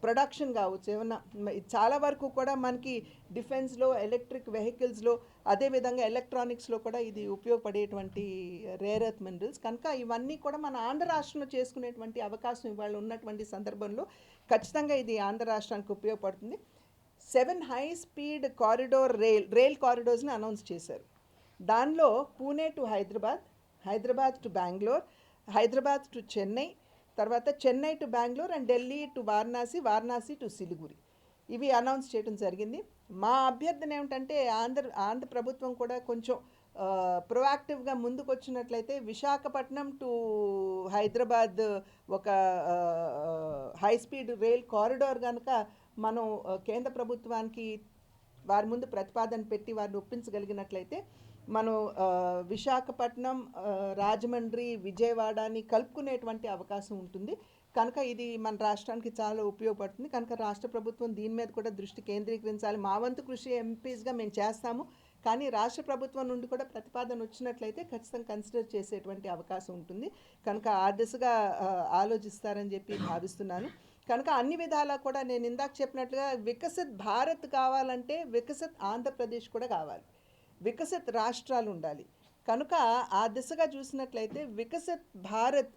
ప్రొడక్షన్ కావచ్చు, ఏమన్నా చాలా వరకు కూడా మనకి డిఫెన్స్లో, ఎలక్ట్రిక్ వెహికల్స్లో, అదేవిధంగా ఎలక్ట్రానిక్స్లో కూడా ఇది ఉపయోగపడేటువంటి రేర్ ఎర్త్ మినరల్స్ కనుక ఇవన్నీ కూడా మన ఆంధ్ర రాష్ట్రంలో చేసుకునేటువంటి అవకాశం ఇవాళ ఉన్నటువంటి సందర్భంలో ఖచ్చితంగా ఇది ఆంధ్ర రాష్ట్రానికి ఉపయోగపడుతుంది. 7 హై స్పీడ్ కారిడోర్ రైల్ కారిడోర్స్ని అనౌన్స్ చేశారు. దానిలో Pune to Hyderabad, Hyderabad to Bengaluru, Hyderabad to Chennai, తర్వాత Chennai to Bengaluru and Delhi to Varanasi, Varanasi to Siliguri ఇవి అనౌన్స్ చేయడం జరిగింది. మా అభ్యర్థన ఏమిటంటే ఆంధ్ర ప్రభుత్వం కూడా కొంచెం ప్రొయాక్టివ్గా ముందుకు వచ్చినట్లయితే విశాఖపట్నం టు హైదరాబాద్ ఒక హై స్పీడ్ రైల్ కారిడోర్ కనుక మనం కేంద్ర ప్రభుత్వానికి వారి ముందు ప్రతిపాదన పెట్టి వారిని ఒప్పించగలిగినట్లయితే మనం విశాఖపట్నం, రాజమండ్రి, విజయవాడని కలుపుకునేటువంటి అవకాశం ఉంటుంది. కనుక ఇది మన రాష్ట్రానికి చాలా ఉపయోగపడుతుంది. కనుక రాష్ట్ర ప్రభుత్వం దీని మీద కూడా దృష్టి కేంద్రీకరించాలి. మా వంతు కృషి ఎంపీస్గా మేము చేస్తాము. కానీ రాష్ట్ర ప్రభుత్వం నుండి కూడా ప్రతిపాదన వచ్చినట్లయితే ఖచ్చితంగా కన్సిడర్ చేసేటువంటి అవకాశం ఉంటుంది. కనుక ఆ దిశగా ఆలోచిస్తారని చెప్పి భావిస్తున్నాను. కనుక అన్ని విధాలా కూడా నేను ఇందాక చెప్పినట్లుగా వికసిత్ భారత్ కావాలంటే వికసిత్ ఆంధ్రప్రదేశ్ కూడా కావాలి, వికసిత్ రాష్ట్రాలు ఉండాలి. కనుక ఆ దిశగా చూసినట్లయితే వికసిత్ భారత్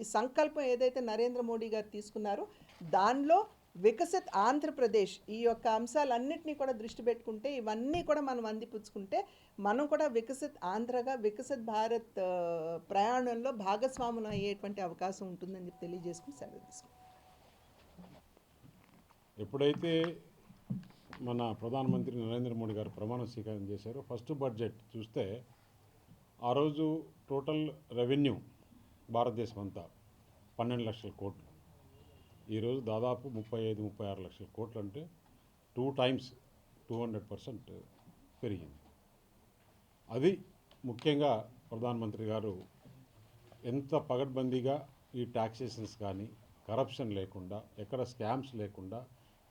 ఈ సంకల్పం ఏదైతే నరేంద్ర మోడీ గారు తీసుకున్నారో దానిలో వికసిత్ ఆంధ్రప్రదేశ్ ఈ యొక్క అంశాలన్నింటినీ కూడా దృష్టి పెట్టుకుంటే ఇవన్నీ కూడా మనం అందిపుచ్చుకుంటే మనం కూడా వికసిత్ ఆంధ్రగా వికసిత్ భారత్ ప్రయాణంలో భాగస్వాములు అయ్యేటువంటి అవకాశం ఉంటుందని చెప్పి తెలియజేసుకుని సెలవు తీసుకుంటాం. ఎప్పుడైతే మన ప్రధానమంత్రి నరేంద్ర మోడీ గారు ప్రమాణ స్వీకారం చేశారో ఫస్ట్ బడ్జెట్ చూస్తే ఆ రోజు టోటల్ రెవెన్యూ భారతదేశం అంతా 12 లక్షల కోట్లు, ఈరోజు దాదాపు 35-36 లక్షల కోట్లు, అంటే 2 times 200% పెరిగింది. అది ముఖ్యంగా ప్రధానమంత్రి గారు ఎంత పగడ్బందీగా ఈ ట్యాక్సేషన్స్ కానీ కరప్షన్ లేకుండా, ఎక్కడ స్కామ్స్ లేకుండా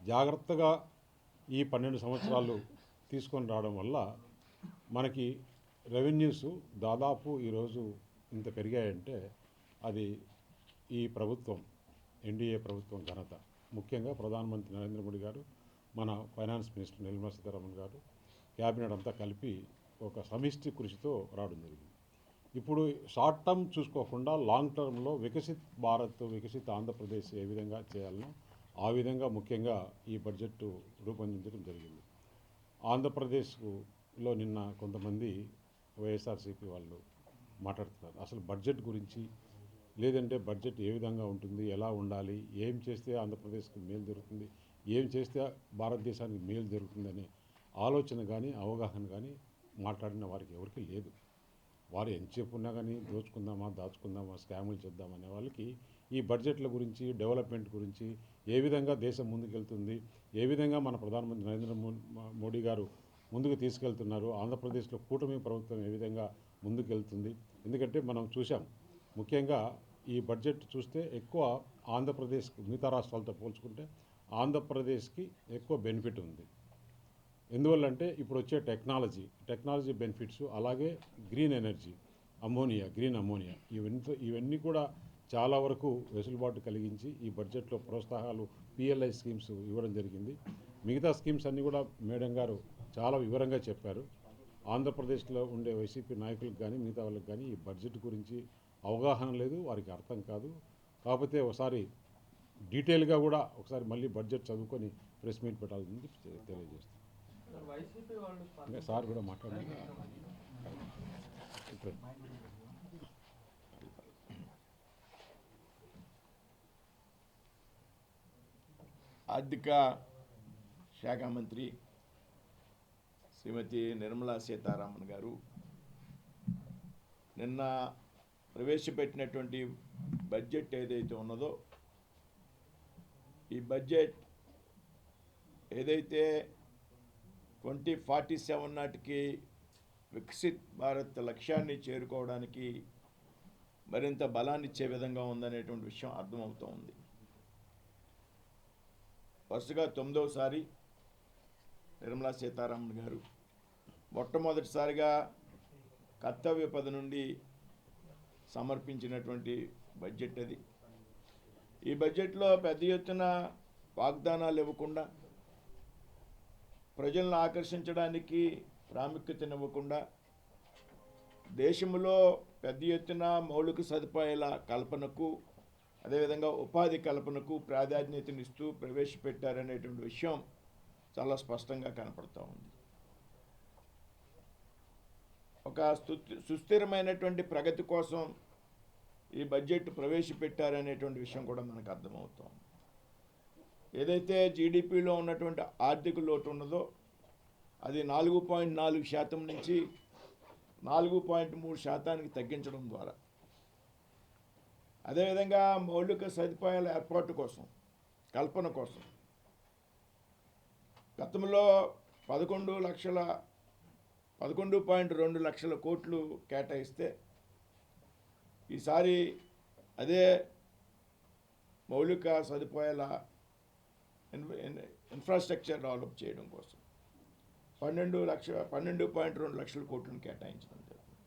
జాగ్రత్తగా ఈ 12 సంవత్సరాలు తీసుకొని రావడం వల్ల మనకి రెవెన్యూస్ దాదాపు ఈరోజు ఇంత పెరిగాయంటే అది ఈ ప్రభుత్వం, ఎన్డీఏ ప్రభుత్వం ఘనత. ముఖ్యంగా ప్రధానమంత్రి నరేంద్ర మోడీ గారు, మన ఫైనాన్స్ మినిస్టర్ నిర్మలా సీతారామన్ గారు, క్యాబినెట్ అంతా కలిపి ఒక సమిష్టి కృషితో రావడం జరిగింది. ఇప్పుడు షార్ట్ టర్మ్ చూసుకోకుండా లాంగ్ టర్మ్లో వికసిత్ భారత్, వికసిత్ ఆంధ్రప్రదేశ్ ఏ విధంగా చేయాలనో ఆ విధంగా ముఖ్యంగా ఈ బడ్జెట్ రూపొందించడం జరిగింది. ఆంధ్రప్రదేశ్లో నిన్న కొంతమంది వైఎస్ఆర్సీపీ వాళ్ళు మాట్లాడుతున్నారు అసలు బడ్జెట్ గురించి, లేదంటే బడ్జెట్ ఏ విధంగా ఉంటుంది, ఎలా ఉండాలి, ఏం చేస్తే ఆంధ్రప్రదేశ్కి మేలు జరుగుతుంది, ఏం చేస్తే భారతదేశానికి మేలు జరుగుతుందనే ఆలోచన కానీ అవగాహన కానీ మాట్లాడిన వారికి ఎవరికి లేదు. వారు ఎంతసేపు ఉన్నా కానీ దోచుకుందామా, దాచుకుందామా, స్కాములు చేద్దామనే వాళ్ళకి ఈ బడ్జెట్ల గురించి, డెవలప్మెంట్ గురించి, ఏ విధంగా దేశం ముందుకెళ్తుంది, ఏ విధంగా మన ప్రధానమంత్రి నరేంద్ర మోడీ గారు ముందుకు తీసుకెళ్తున్నారు, ఆంధ్రప్రదేశ్లో కూటమి ప్రభుత్వం ఏ విధంగా ముందుకెళ్తుంది. ఎందుకంటే మనం చూసాం ముఖ్యంగా ఈ బడ్జెట్ చూస్తే ఎక్కువ ఆంధ్రప్రదేశ్కి మిగతా రాష్ట్రాలతో పోల్చుకుంటే ఆంధ్రప్రదేశ్కి ఎక్కువ బెనిఫిట్ ఉంది. ఎందువల్లంటే ఇప్పుడు వచ్చే టెక్నాలజీ బెనిఫిట్స్, అలాగే గ్రీన్ ఎనర్జీ, గ్రీన్ అమోనియా ఇవన్నీ కూడా చాలా వరకు వెసులుబాటు కలిగించి ఈ బడ్జెట్లో ప్రోత్సాహాలు, పిఎల్ఐ స్కీమ్స్ ఇవ్వడం జరిగింది. మిగతా స్కీమ్స్ అన్నీ కూడా మేడం గారు చాలా వివరంగా చెప్పారు. ఆంధ్రప్రదేశ్లో ఉండే వైసీపీ నాయకులకు కానీ మిగతా వాళ్ళకి కానీ ఈ బడ్జెట్ గురించి అవగాహన లేదు, వారికి అర్థం కాదు. కాకపోతే ఒకసారి డీటెయిల్గా కూడా ఒకసారి మళ్ళీ బడ్జెట్ చదువుకొని ప్రెస్ మీట్ పెట్టాలని తెలియజేస్తాం. ఇంకా సార్ కూడా మాట్లాడారు. ఆర్థిక శాఖ మంత్రి శ్రీమతి నిర్మలా సీతారామన్ గారు నిన్న ప్రవేశపెట్టినటువంటి బడ్జెట్ ఏదైతే ఉన్నదో, ఈ బడ్జెట్ ఏదైతే 2047 నాటికి వికసిత్ భారత్ లక్ష్యాన్ని చేరుకోవడానికి మరింత బలాన్ని ఇచ్చే విధంగా ఉందనేటువంటి విషయం అర్థమవుతూ ఉంది. వరుసగా 9వసారి నిర్మలా సీతారామన్ గారు మొట్టమొదటిసారిగా కర్తవ్య పథ నుండి సమర్పించినటువంటి బడ్జెట్ అది. ఈ బడ్జెట్లో పెద్ద ఎత్తున వాగ్దానాలు ఇవ్వకుండా, ప్రజలను ఆకర్షించడానికి ప్రాముఖ్యతనివ్వకుండా, దేశంలో పెద్ద ఎత్తున మౌలిక సదుపాయాల కల్పనకు, అదేవిధంగా ఉపాధి కల్పనకు ప్రాధాన్యతనిస్తూ ప్రవేశపెట్టారనేటువంటి విషయం చాలా స్పష్టంగా కనపడుతూ ఉంది. ఒక సుస్థిరమైనటువంటి ప్రగతి కోసం ఈ బడ్జెట్ ప్రవేశపెట్టారనేటువంటి విషయం కూడా మనకు అర్థమవుతోంది. ఏదైతే జీడిపిలో ఉన్నటువంటి ఆర్థిక లోటు ఉన్నదో అది 4.4% నుంచి 4.3% తగ్గించడం ద్వారా, అదేవిధంగా మౌలిక సదుపాయాల ఏర్పాటు కోసం, కల్పన కోసం గతంలో 11.2 లక్షల కోట్లు కేటాయిస్తే ఈసారి అదే మౌలిక సదుపాయాల ఇన్ఫ్రాస్ట్రక్చర్ డెవలప్ చేయడం కోసం 12.2 లక్షల కోట్లను కేటాయించడం జరిగింది.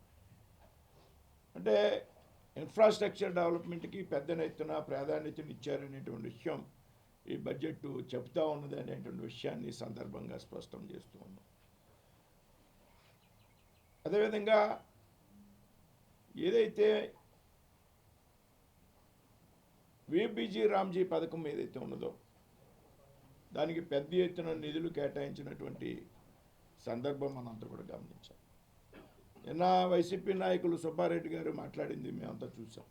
అంటే ఇన్ఫ్రాస్ట్రక్చర్ డెవలప్మెంట్కి పెద్ద ఎత్తున ప్రాధాన్యతను ఇచ్చారనేటువంటి విషయం ఈ బడ్జెట్ చెప్తా ఉన్నది అనేటువంటి విషయాన్ని సందర్భంగా స్పష్టం చేస్తూ ఉన్నాం. అదేవిధంగా ఏదైతే విబిజి రామ్జీ పథకం ఏదైతే ఉన్నదో దానికి పెద్ద ఎత్తున నిధులు కేటాయించినటువంటి సందర్భం మనంతా కూడా గమనించాం. నిన్న వైసీపీ నాయకులు సుబ్బారెడ్డి గారు మాట్లాడింది మేమంతా చూసాం.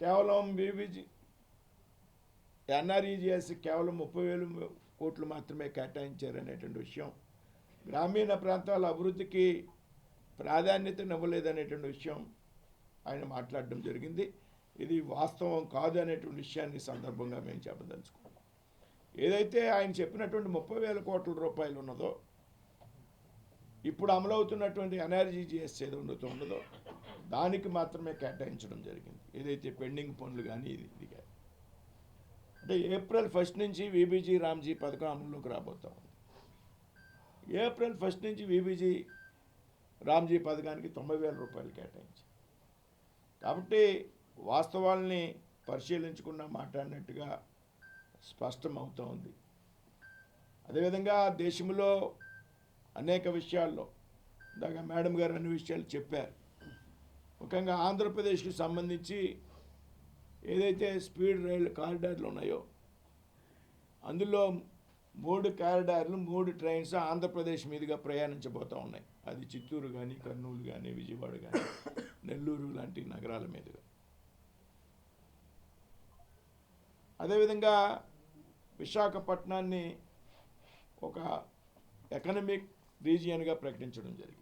కేవలం విబిజి ఎన్ఆర్ఈజిఎస్ కేవలం 30,000 కోట్లు మాత్రమే కేటాయించారనేటువంటి విషయం, గ్రామీణ ప్రాంతాల అభివృద్ధికి ప్రాధాన్యతనివ్వలేదనేటువంటి విషయం ఆయన మాట్లాడడం జరిగింది. ఇది వాస్తవం కాదు అనేటువంటి విషయాన్ని సందర్భంగా మేము చెప్పదలుచుకున్నాం. ఏదైతే ఆయన చెప్పినటువంటి 30,000 కోట్ల రూపాయలు ఉన్నదో, ఇప్పుడు అమలవుతున్నటువంటి ఎన్ఆర్ఈజిఎస్ ఏదైతే ఉన్నదో దానికి మాత్రమే కేటాయించడం జరిగింది. ఏదైతే పెండింగ్ పనులు కానీ ఇది కానీ, అంటే ఏప్రిల్ 1 నుంచి విబిజి రామ్జీ పథకం అమల్లోకి రాబోతా ఉంది. ఏప్రిల్ 1 నుంచి విబిజి రామ్జీ పథకానికి 90,000 రూపాయలు కేటాయించారు. కాబట్టి వాస్తవాల్ని పరిశీలించకుండా మాట్లాడినట్టుగా స్పష్టమవుతూ ఉంది. అదేవిధంగా దేశంలో అనేక విషయాల్లో ఇందాక మేడం గారు అన్ని విషయాలు చెప్పారు. ముఖ్యంగా ఆంధ్రప్రదేశ్కి సంబంధించి ఏదైతే స్పీడ్ రైలు కారిడార్లు ఉన్నాయో అందులో 3 కారిడార్లు 3 ట్రైన్స్ ఆంధ్రప్రదేశ్ మీదుగా ప్రయాణించబోతూ ఉన్నాయి. అది చిత్తూరు కానీ, కర్నూలు కానీ, విజయవాడ కానీ, నెల్లూరు లాంటి నగరాల మీదుగా. అదేవిధంగా విశాఖపట్నాన్ని ఒక ఎకనమిక్ రీజియన్గా ప్రకటించడం జరిగింది.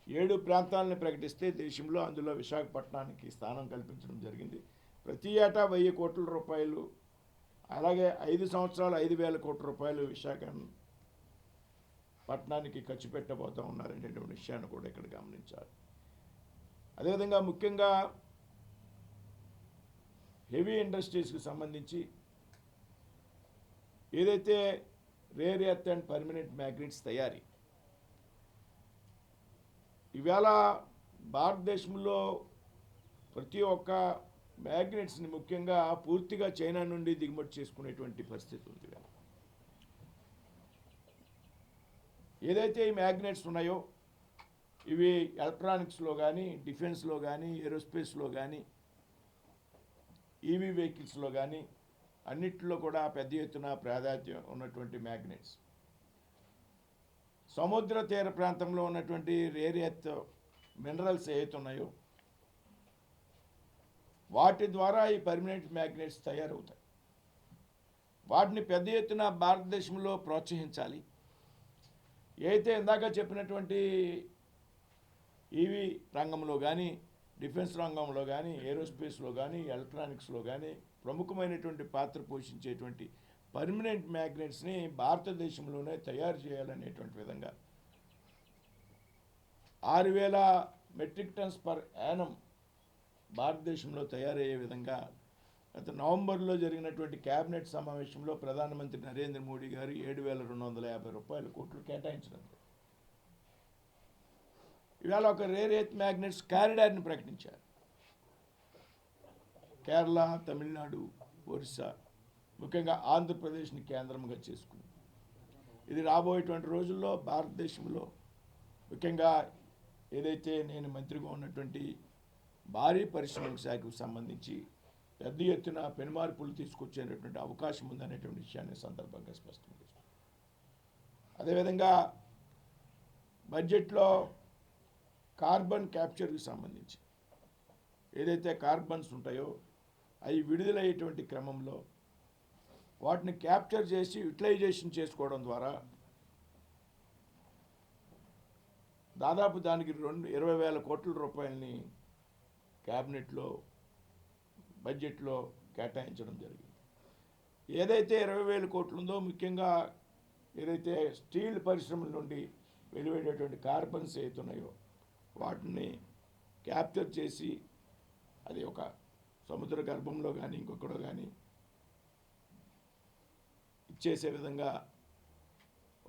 7 ప్రాంతాలను ప్రకటిస్తే దేశంలో అందులో విశాఖపట్నానికి స్థానం కల్పించడం జరిగింది. ప్రతి ఏటా 1000 కోట్ల రూపాయలు, అలాగే 5 సంవత్సరాలు 5,000 కోట్ల రూపాయలు విశాఖపట్నానికి ఖర్చు పెట్టబోతూ ఉన్నారనేటువంటి విషయాన్ని కూడా ఇక్కడ గమనించాలి. అదేవిధంగా ముఖ్యంగా హెవీ ఇండస్ట్రీస్కి సంబంధించి ఏదైతే rare earth and permanent magnets తయారీ, ఇవాళ భారతదేశంలో ప్రతి ఒక్క మ్యాగ్నెట్స్ని ముఖ్యంగా పూర్తిగా చైనా నుండి దిగుమతి చేసుకునేటువంటి పరిస్థితి ఉంది. ఏదైతే ఈ మ్యాగ్నెట్స్ ఉన్నాయో ఇవి ఎలక్ట్రానిక్స్లో కానీ, డిఫెన్స్లో కానీ, ఏరోస్పేస్లో కానీ, ఈవీ వెహికల్స్లో కానీ అన్నిటిలో కూడా పెద్ద ఎత్తున ప్రాధాన్యత ఉన్నటువంటి మ్యాగ్నెట్స్. సముద్ర తీర ప్రాంతంలో ఉన్నటువంటి రేర్ ఎర్త్ మినరల్స్ ఏవైతే ఉన్నాయో వాటి ద్వారా ఈ పర్మనెంట్ మ్యాగ్నెట్స్ తయారవుతాయి. వాటిని పెద్ద ఎత్తున భారతదేశంలో ప్రోత్సహించాలి. ఏదైతే ఇందాక చెప్పినటువంటి ఈవీ రంగంలో కానీ, డిఫెన్స్ రంగంలో కానీ, ఏరోస్పేస్లో కానీ, ఎలక్ట్రానిక్స్లో కానీ ప్రముఖమైనటువంటి పాత్ర పోషించేటువంటి పర్మనెంట్ మ్యాగ్నెట్స్ని భారతదేశంలోనే తయారు చేయాలనేటువంటి విధంగా 6,000 మెట్రిక్ టన్స్ పర్ యానం భారతదేశంలో తయారయ్యే విధంగా గత నవంబర్లో జరిగినటువంటి కేబినెట్ సమావేశంలో ప్రధానమంత్రి నరేంద్ర మోడీ గారు 7,250 కోట్లు కేటాయించడం. ఇవాళ ఒక రేర్ ఎర్త్ మ్యాగ్నెట్స్ కారిడార్ని ప్రకటించారు. కేరళ, తమిళనాడు, ఒరిస్సా, ముఖ్యంగా ఆంధ్రప్రదేశ్ని కేంద్రంగా చేసుకుని ఇది రాబోయేటువంటి రోజుల్లో భారతదేశంలో ముఖ్యంగా ఏదైతే నేను మంత్రిగా ఉన్నటువంటి భారీ పరిశ్రమల శాఖకు సంబంధించి పెద్ద ఎత్తున పెనుమార్పులు తీసుకొచ్చేటటువంటి అవకాశం ఉందనేటువంటి విషయాన్ని సందర్భంగా స్పష్టం చేస్తాను. అదేవిధంగా బడ్జెట్లో కార్బన్ క్యాప్చర్కి సంబంధించి ఏదైతే కార్బన్స్ ఉంటాయో అవి విడుదలయ్యేటువంటి క్రమంలో వాటిని క్యాప్చర్ చేసి యూటిలైజేషన్ చేసుకోవడం ద్వారా దాదాపు దానికి 20,000 కోట్ల రూపాయలని క్యాబినెట్లో బడ్జెట్లో కేటాయించడం జరిగింది. ఏదైతే 20,000 కోట్లు ఉందో ముఖ్యంగా ఏదైతే స్టీల్ పరిశ్రమల నుండి వెలువడేటువంటి కార్బన్స్ ఏతున్నాయో వాటిని క్యాప్చర్ చేసి అది ఒక సముద్ర గర్భంలో కానీ ఇంకొకడో కానీ ఇచ్చేసే విధంగా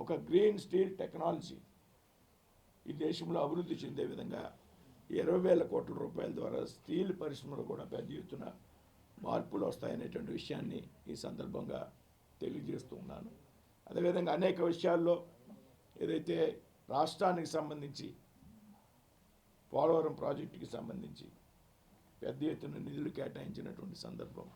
ఒక గ్రీన్ స్టీల్ టెక్నాలజీ ఈ దేశంలో అభివృద్ధి చెందే విధంగా 20,000 కోట్ల రూపాయల ద్వారా స్టీల్ పరిశ్రమలో కూడా పెద్ద ఎత్తున మార్పులు వస్తాయనేటువంటి విషయాన్ని ఈ సందర్భంగా తెలియజేస్తూ ఉన్నాను. అదేవిధంగా అనేక విషయాల్లో ఏదైతే రాష్ట్రానికి సంబంధించి పోలవరం ప్రాజెక్టుకి సంబంధించి పెద్ద ఎత్తున నిధులు కేటాయించినటువంటి సందర్భం,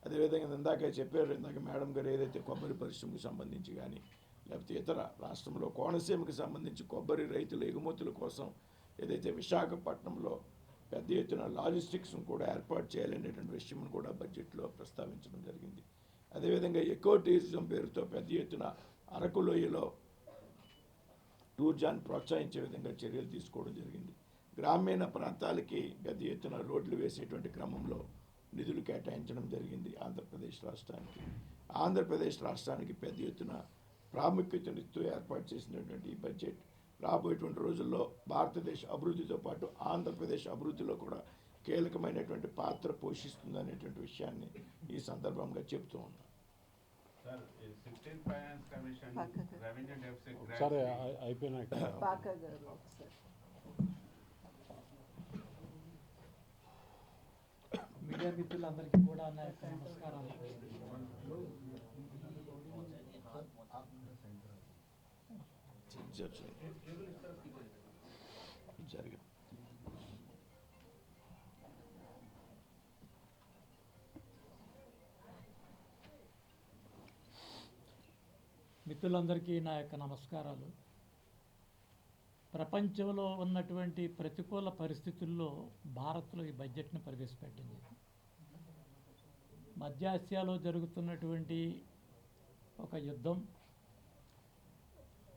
అదేవిధంగా ఇందాక చెప్పారు, ఇందాక మేడం గారు ఏదైతే కొబ్బరి పరిశ్రమకు సంబంధించి కానీ లేకపోతే ఇతర రాష్ట్రంలో కోనసీమకి సంబంధించి కొబ్బరి రైతుల ఎగుమతుల కోసం ఏదైతే విశాఖపట్నంలో పెద్ద ఎత్తున లాజిస్టిక్స్ను కూడా ఏర్పాటు చేయాలనేటువంటి విషయం కూడా బడ్జెట్లో ప్రస్తావించడం జరిగింది. అదేవిధంగా ఎకో టూరిజం పేరుతో పెద్ద ఎత్తున అరకు లోయలో టూరిజాన్ని ప్రోత్సహించే విధంగా చర్యలు తీసుకోవడం జరిగింది. గ్రామీణ ప్రాంతాలకి పెద్ద ఎత్తున రోడ్లు వేసేటువంటి క్రమంలో నిధులు కేటాయించడం జరిగింది ఆంధ్రప్రదేశ్ రాష్ట్రానికి. ఆంధ్రప్రదేశ్ రాష్ట్రానికి పెద్ద ఎత్తున ప్రాముఖ్యతనిస్తూ ఏర్పాటు చేసినటువంటి ఈ బడ్జెట్ రాబోయేటువంటి రోజుల్లో భారతదేశ అభివృద్ధితో పాటు ఆంధ్రప్రదేశ్ అభివృద్ధిలో కూడా కీలకమైనటువంటి పాత్ర పోషిస్తుందనేటువంటి విషయాన్ని ఈ సందర్భంగా చెప్తూ ఉన్నాను. ఒకసారి అయిపోయినాక మీడియా మిత్రులందరికీ కూడా నా యొక్క నమస్కారాలు. జరిగింది మిత్రులందరికీ నా యొక్క నమస్కారాలు. ప్రపంచంలో ఉన్నటువంటి ప్రతికూల పరిస్థితుల్లో భారత్లో ఈ బడ్జెట్ని ప్రవేశపెట్టింది. మధ్యాసియాలో జరుగుతున్నటువంటి ఒక యుద్ధం,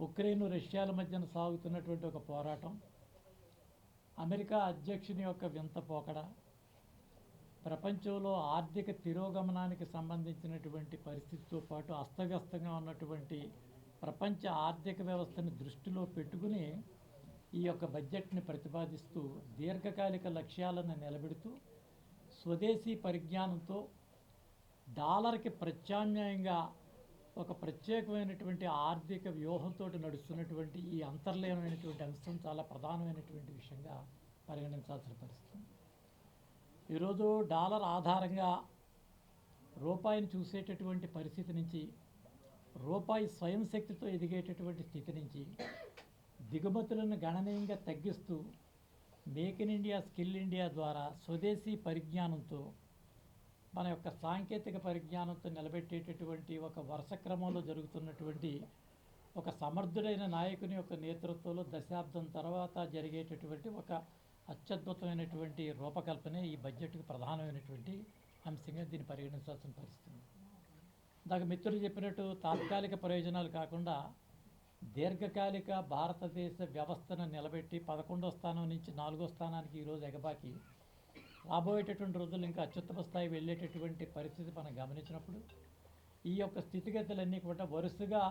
ఉక్రెయిన్ రష్యాల మధ్యన సాగుతున్నటువంటి ఒక పోరాటం, అమెరికా అధ్యక్షుని యొక్క వింత పోకడ, ప్రపంచంలో ఆర్థిక తిరోగమనానికి సంబంధించినటువంటి పరిస్థితితో పాటు అస్తవ్యస్తంగా ఉన్నటువంటి ప్రపంచ ఆర్థిక వ్యవస్థని దృష్టిలో పెట్టుకుని ఈ యొక్క బడ్జెట్ని ప్రతిపాదిస్తూ దీర్ఘకాలిక లక్ష్యాలను నిలబెడుతూ స్వదేశీ పరిజ్ఞానంతో డాలర్కి ప్రత్యామ్నాయంగా ఒక ప్రత్యేకమైనటువంటి ఆర్థిక వ్యూహంతో నడుస్తున్నటువంటి ఈ అంతర్లీనమైనటువంటి అంశం చాలా ప్రధానమైనటువంటి విషయంగా పరిగణించాల్సిన పరిస్థితి. ఈరోజు డాలర్ ఆధారంగా రూపాయిని చూసేటటువంటి పరిస్థితి నుంచి, రూపాయి స్వయం శక్తితో ఎదిగేటటువంటి స్థితి నుంచి దిగుమతులను గణనీయంగా తగ్గిస్తూ make in India, skill India ద్వారా స్వదేశీ పరిజ్ఞానంతో మన యొక్క సాంకేతిక పరిజ్ఞానంతో నిలబెట్టేటటువంటి ఒక వరుస క్రమంలో జరుగుతున్నటువంటి ఒక సమర్థుడైన నాయకుని యొక్క నేతృత్వంలో దశాబ్దం తర్వాత జరిగేటటువంటి ఒక అత్యద్భుతమైనటువంటి రూపకల్పనే ఈ బడ్జెట్కి ప్రధానమైనటువంటి అంశంగా దీన్ని పరిగణించాల్సిన పరిస్థితి. ఇందాక మిత్రులు చెప్పినట్టు తాత్కాలిక ప్రయోజనాలు కాకుండా దీర్ఘకాలిక భారతదేశ వ్యవస్థను నిలబెట్టి 11వ స్థానం నుంచి 4వ స్థానానికి ఈరోజు ఎగబాకి రాబోయేటటువంటి రోజులు ఇంకా అత్యుత్తమ స్థాయి వెళ్ళేటటువంటి పరిస్థితి మనం గమనించినప్పుడు ఈ యొక్క స్థితిగతులన్నీ కూడా వరుసగా